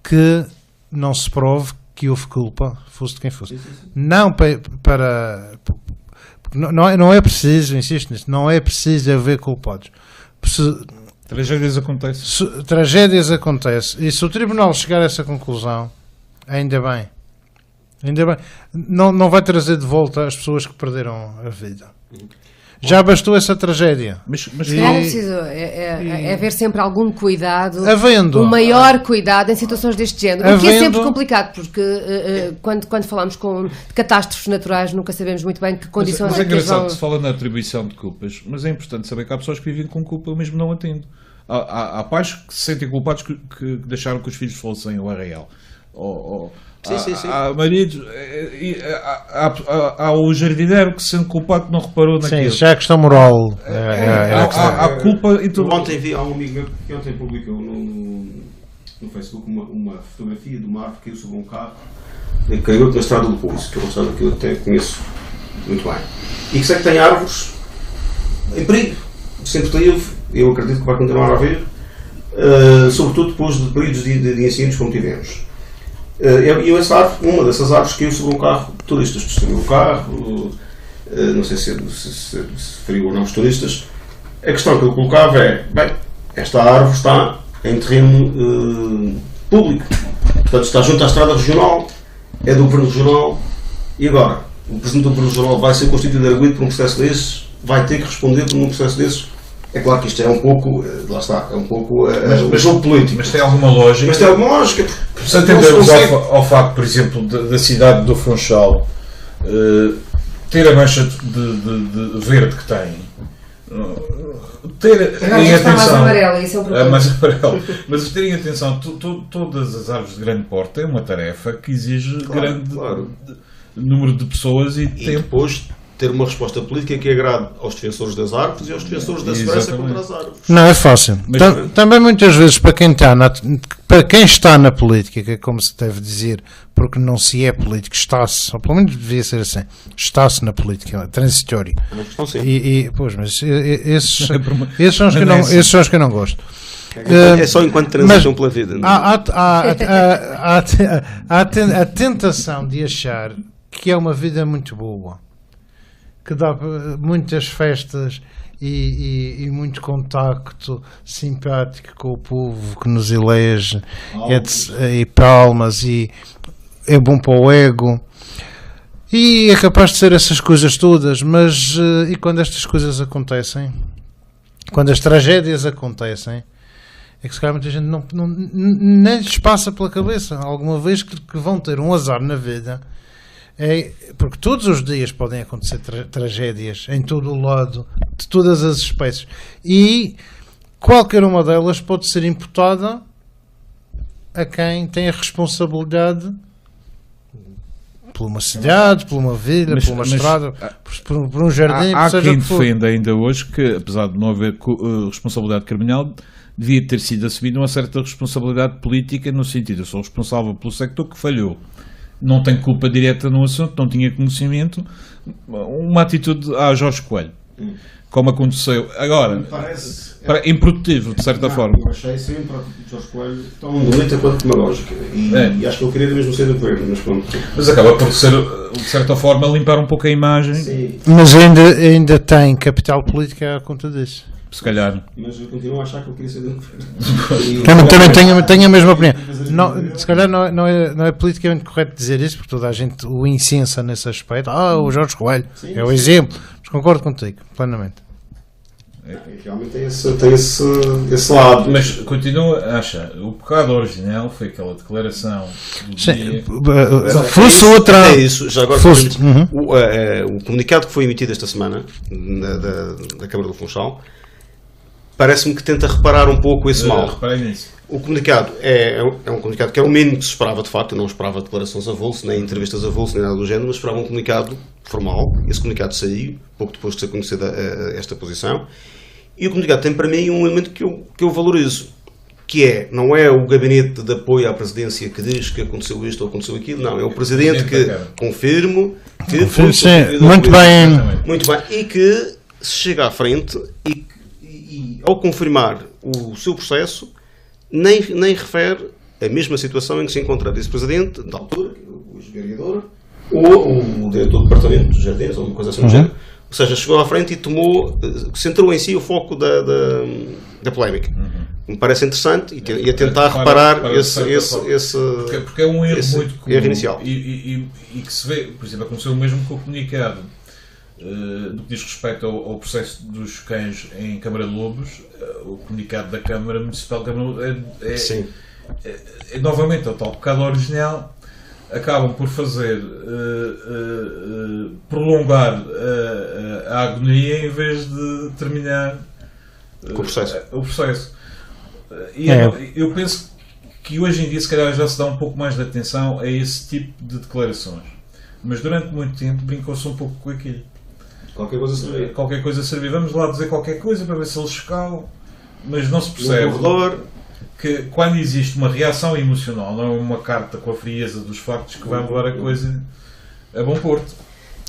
que não se prove que houve culpa, fosse de quem fosse. Não para não é preciso, insisto nisso, não é preciso haver culpados. Tragédias acontecem. E se o Tribunal chegar a essa conclusão, ainda bem. Não vai trazer de volta as pessoas que perderam a vida. Já bastou essa tragédia. Mas é preciso haver sempre algum cuidado, havendo, um maior cuidado em situações deste género. O que é sempre complicado, porque quando falamos de catástrofes naturais nunca sabemos muito bem que condições mas é engraçado que se fala na atribuição de culpas, mas é importante saber que há pessoas que vivem com culpa mesmo não a tendo. Há pais que se sentem culpados que deixaram que os filhos fossem o arraial. Sim. Há maridos, há o jardineiro que se sente culpado que não reparou naquilo. Sim, já é questão moral. Há culpa em tudo. Ontem vi, há um amigo meu que ontem publicou no Facebook uma fotografia de uma árvore que caiu sobre um carro e caiu na estrada do Pulso, que é uma estrada que eu até conheço muito bem. E que sei que tem árvores em perigo. Sempre teve, eu acredito que vai continuar a haver, sobretudo depois de períodos de incêndios como tivemos. E uma dessas árvores caiu sobre um carro de turistas, destruiu o carro, não sei se feriu ou não os turistas. A questão que eu colocava é, bem, esta árvore está em terreno público, portanto está junto à estrada regional, é do governo regional, e agora o presidente do governo regional vai ser constituído arguido por um processo desses, vai ter que responder por um processo desses. É claro que isto é um pouco, lá está, é um pouco jogo político. Mas tem alguma lógica. Se atendermos ao facto, por exemplo, da cidade do Funchal ter a mancha de verde que tem, terem atenção. Mais amarela, isso é um problema. Mais amarelo. Mas terem atenção, todas as árvores de grande porte é uma tarefa que exige grande número de pessoas e tempo. Depois ter uma resposta política que agrade aos defensores das árvores e aos defensores da segurança contra as árvores. Não é fácil. Também muitas vezes para quem está na política, que é como se deve dizer, porque não se é político, está-se, ou pelo menos devia ser assim, está-se na política, transitório. Pois, mas esses são os que eu não gosto. É só enquanto transitam pela vida. A tentação de achar que é uma vida muito boa, que dá muitas festas e muito contacto simpático com o povo que nos elege, e palmas, e é bom para o ego, e é capaz de ser essas coisas todas, mas e quando estas coisas acontecem, quando as tragédias acontecem, é que se calhar muita gente nem lhes passa pela cabeça alguma vez que vão ter um azar na vida. Porque todos os dias podem acontecer tragédias em todo o lado, de todas as espécies, e qualquer uma delas pode ser imputada a quem tem a responsabilidade por uma cidade, por uma vila, por uma estrada, por um jardim. Há quem defenda ainda hoje que, apesar de não haver responsabilidade criminal, devia ter sido assumida uma certa responsabilidade política, no sentido, eu sou responsável pelo sector que falhou. Não tenho culpa direta no assunto, não tinha conhecimento, uma atitude a Jorge Coelho, como aconteceu agora, improdutivo, de certa forma. Eu achei sempre a atitude de Jorge Coelho tão bonita quanto demagógica, e acho que ele queria mesmo ser do governo, mas acaba por ser, de certa forma, limpar um pouco a imagem. Sim. Mas ainda tem capital político à conta disso. Se calhar. Mas eu continuo a achar que eu queria ser do governo. Também tenho a mesma opinião. Se calhar não é politicamente correto dizer isso, porque toda a gente o incensa nesse aspecto. O Jorge Coelho é o exemplo. Mas concordo contigo, plenamente. Realmente tem esse lado. Mas continuo a achar, o pecado original foi aquela declaração do dia. Fosse outra. É isso, já agora o comunicado que foi emitido esta semana da Câmara do Funchal parece-me que tenta reparar um pouco esse mal. Reparei nisso. O comunicado é um comunicado que é o mínimo que se esperava, de facto. Eu não esperava declarações a avulso, nem entrevistas a avulso, nem nada do género, mas esperava um comunicado formal. Esse comunicado saiu, pouco depois de ser conhecida esta posição. E o comunicado tem para mim um elemento que eu valorizo, que não é o gabinete de apoio à presidência que diz que aconteceu isto ou aconteceu aquilo, não, é o presidente que confirmo que foi muito bem, e que se chega à frente e ao confirmar o seu processo, nem refere a mesma situação em que se encontra a vice-presidente, da altura, o vereador, ou o diretor do departamento dos jardins, ou uma coisa assim do género. Ou seja, chegou à frente e centrou em si o foco da polémica. Me parece interessante e a tentar reparar esse porque é um erro muito comum erro inicial. E que se vê, por exemplo, aconteceu o mesmo com o comunicado do que diz respeito ao processo dos cães em Câmara de Lobos. O comunicado da Câmara Municipal de Câmara de Lobos é novamente o tal bocado original. Acabam por fazer prolongar a agonia em vez de terminar o processo. Eu penso que hoje em dia se calhar já se dá um pouco mais de atenção a esse tipo de declarações, mas durante muito tempo brincou-se um pouco com aquilo. Qualquer coisa servia. Vamos lá dizer qualquer coisa para ver se eles calam, mas não se percebe que quando existe uma reação emocional, não é uma carta com a frieza dos factos que vai levar a coisa a bom porto.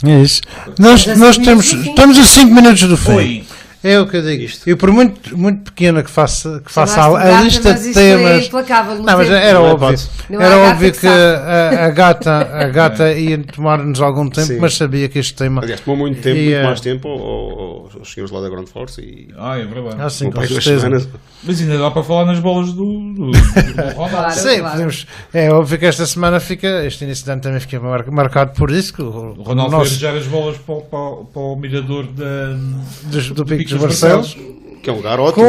É isso. Nós estamos a 5 minutos do fim. É o que eu digo. Eu, por muito pequena que faça a lista de temas. Não, mas era óbvio. Era óbvio que a gata ia tomar-nos algum tempo, mas sabia que este tema. Aliás, tomou muito tempo, muito mais tempo aos senhores lá da Ground Force. É verdade. Sim, com certeza. Mas ainda dá para falar nas bolas do Ronaldo. Sim, podemos. É óbvio que esta semana este início de ano também fica marcado por isso. Que o Ronaldo foi arranjar as bolas para o mirador do Pico dos Barcelos, que é um lugar ótimo.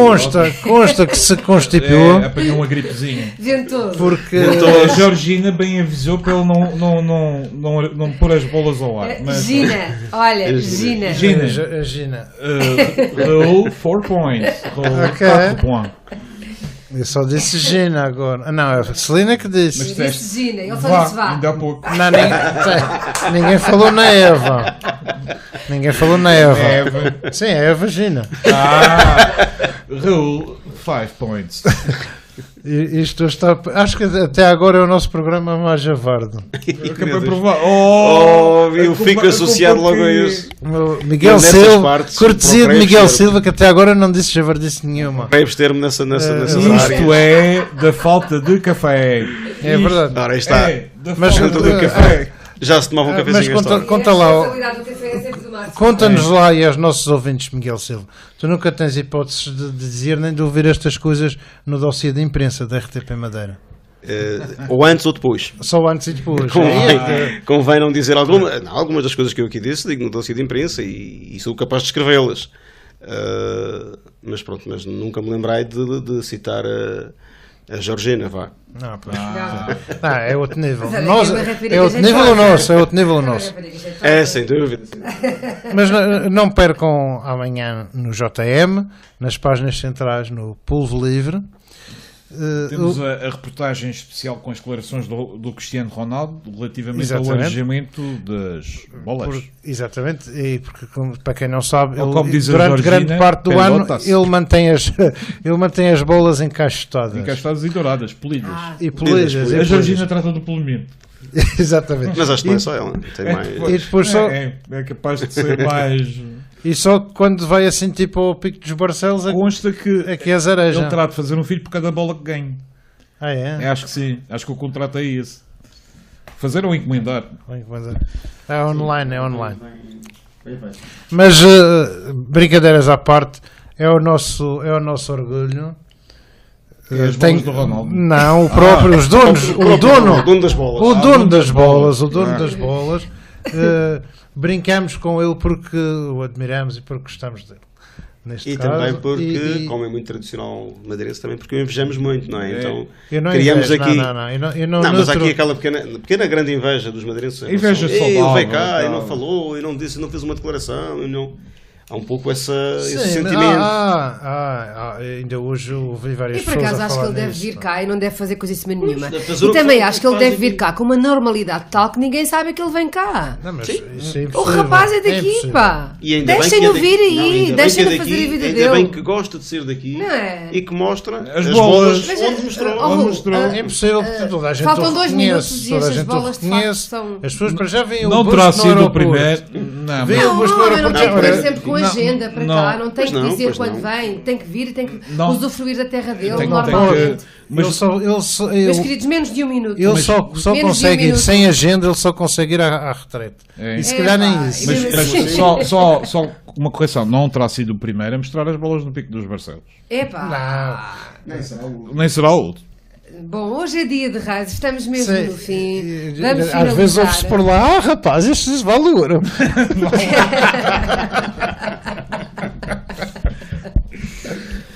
Consta que se constituiu. Apanhou uma gripezinha. Ventoso. Porque a Georgina bem avisou para ele não pôr as bolas ao ar. Mas... Gina. Roll 4 points. Roll 4 points. Eu só disse Gina agora. Não, é a Celina que disse. Mas disse Gina, ele só disse vá. Ainda há pouco. Não, ninguém falou na Eva. Sim, é a vagina. Rule 5 points. Isto está. Acho que até agora é o nosso programa mais javardo. Acabei de provar. Eu fico associado logo a isso. Miguel Silva, cortesia de Miguel Silva, que até agora não disse javardice nenhuma. Deves ter-me nessa isto é da falta de café. É verdade. Ora, aí está. Mas falta de café. Já se tomava um cafezinho. Mas conta lá. Conta-nos lá e aos nossos ouvintes, Miguel Silva. Tu nunca tens hipóteses de dizer nem de ouvir estas coisas no dossiê de imprensa da RTP Madeira. Ou antes ou depois. Só antes e depois. Convém não dizer algumas das coisas que eu aqui disse, digo no dossiê de imprensa e sou capaz de escrevê-las. Mas pronto, mas nunca me lembrei de citar a Georgina, vá. É outro nível. É outro nível o nosso. É, sem dúvida. Mas não percam amanhã no JM, nas páginas centrais, no Pulvo Livre. Temos a reportagem especial com as declarações do Cristiano Ronaldo relativamente ao alojamento das bolas. Exatamente, e porque, para quem não sabe, durante grande parte do ano ele mantém as bolas encaixotadas e douradas, polidas. A Georgina trata do polimento. Exatamente. Mas acho que não é só ela, tem mais. E depois é capaz de ser mais. E só quando vai assim tipo ao Pico dos Barcelos consta que é Azareja. Ele terá de fazer um filho por cada bola que ganhe. É? Acho que sim. Acho que o contrato é esse. Fazer ou encomendar? É online. Mas brincadeiras à parte, é o nosso orgulho. As bolas do Ronaldo. Não, o próprio, os donos, o dono das bolas. O dono das bolas. Brincamos com ele porque o admiramos e porque gostamos dele. E caso, também porque, como é muito tradicional madeirense, também porque o invejamos muito, não é? Então, criamos aqui. Não, mas há aqui aquela pequena grande inveja dos madeirenses. Inveja saudável. Ele veio cá e não falou, e não disse, não fez uma declaração, e não. Há um pouco esse sentimento. Ainda hoje ouvi várias pessoas. E por acaso acho que ele deve vir cá e não deve fazer coisa em cima nenhuma. E também acho que ele deve vir cá com uma normalidade tal que ninguém sabe que ele vem cá. O rapaz é daqui, pá. Deixem-no vir aí, deixem-no fazer a vida dele. Ainda bem que gosta de ser daqui e que mostra as bolas onde mostrou. É impossível que toda a gente faltam 2 minutos e as bolas de facto são. As pessoas para já veem o não terá sido o primeiro. Não, eu não tenho que ver sempre com agenda para cá, não tem que dizer quando não. vem, tem que vir e tem que usufruir da terra dele, Tem normalmente. Mas Meus queridos, menos de um minuto. Ele só consegue ir sem agenda, ele só consegue ir à retrete. E se calhar nem isso. Mas só uma correção, não terá sido o primeiro a mostrar as bolas no pico dos Barcelos. Epá! Nem será o outro. Bom, hoje é dia de Reis, estamos mesmo no fim. Vamos Às finalizar. vezes ouve-se por lá, rapaz, estes valem ouro.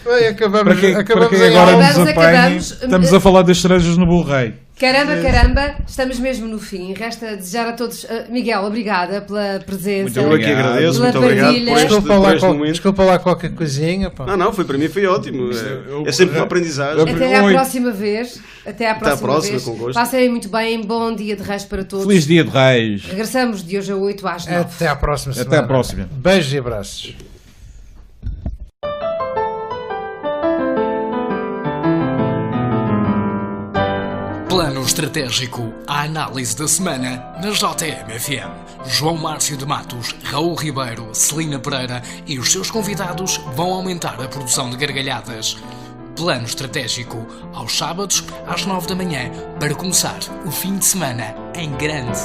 Bem, acabamos Para quem em agora algo. nos apanhe, acabamos. estamos a falar das cerejas no Bom Rei. Caramba, estamos mesmo no fim. Resta desejar a todos. Miguel, obrigada pela presença. Eu aqui agradeço, Pela muito obrigado partilha. por este momento. Desculpa lá qualquer coisinha. Pá. Não, foi para mim, foi ótimo. É sempre uma aprendizagem. Até à próxima vez. Até à próxima vez. com gosto. Passem muito bem. Bom dia de Reis para todos. Feliz dia de Reis. Regressamos de hoje a 8 às 9. Até à próxima semana. Até à próxima. Beijos e abraços. Plano Estratégico, a análise da semana na JMFM. João Márcio de Matos, Raul Ribeiro, Celina Pereira e os seus convidados vão aumentar a produção de gargalhadas. Plano Estratégico, aos sábados às 9 da manhã, para começar o fim de semana em grande.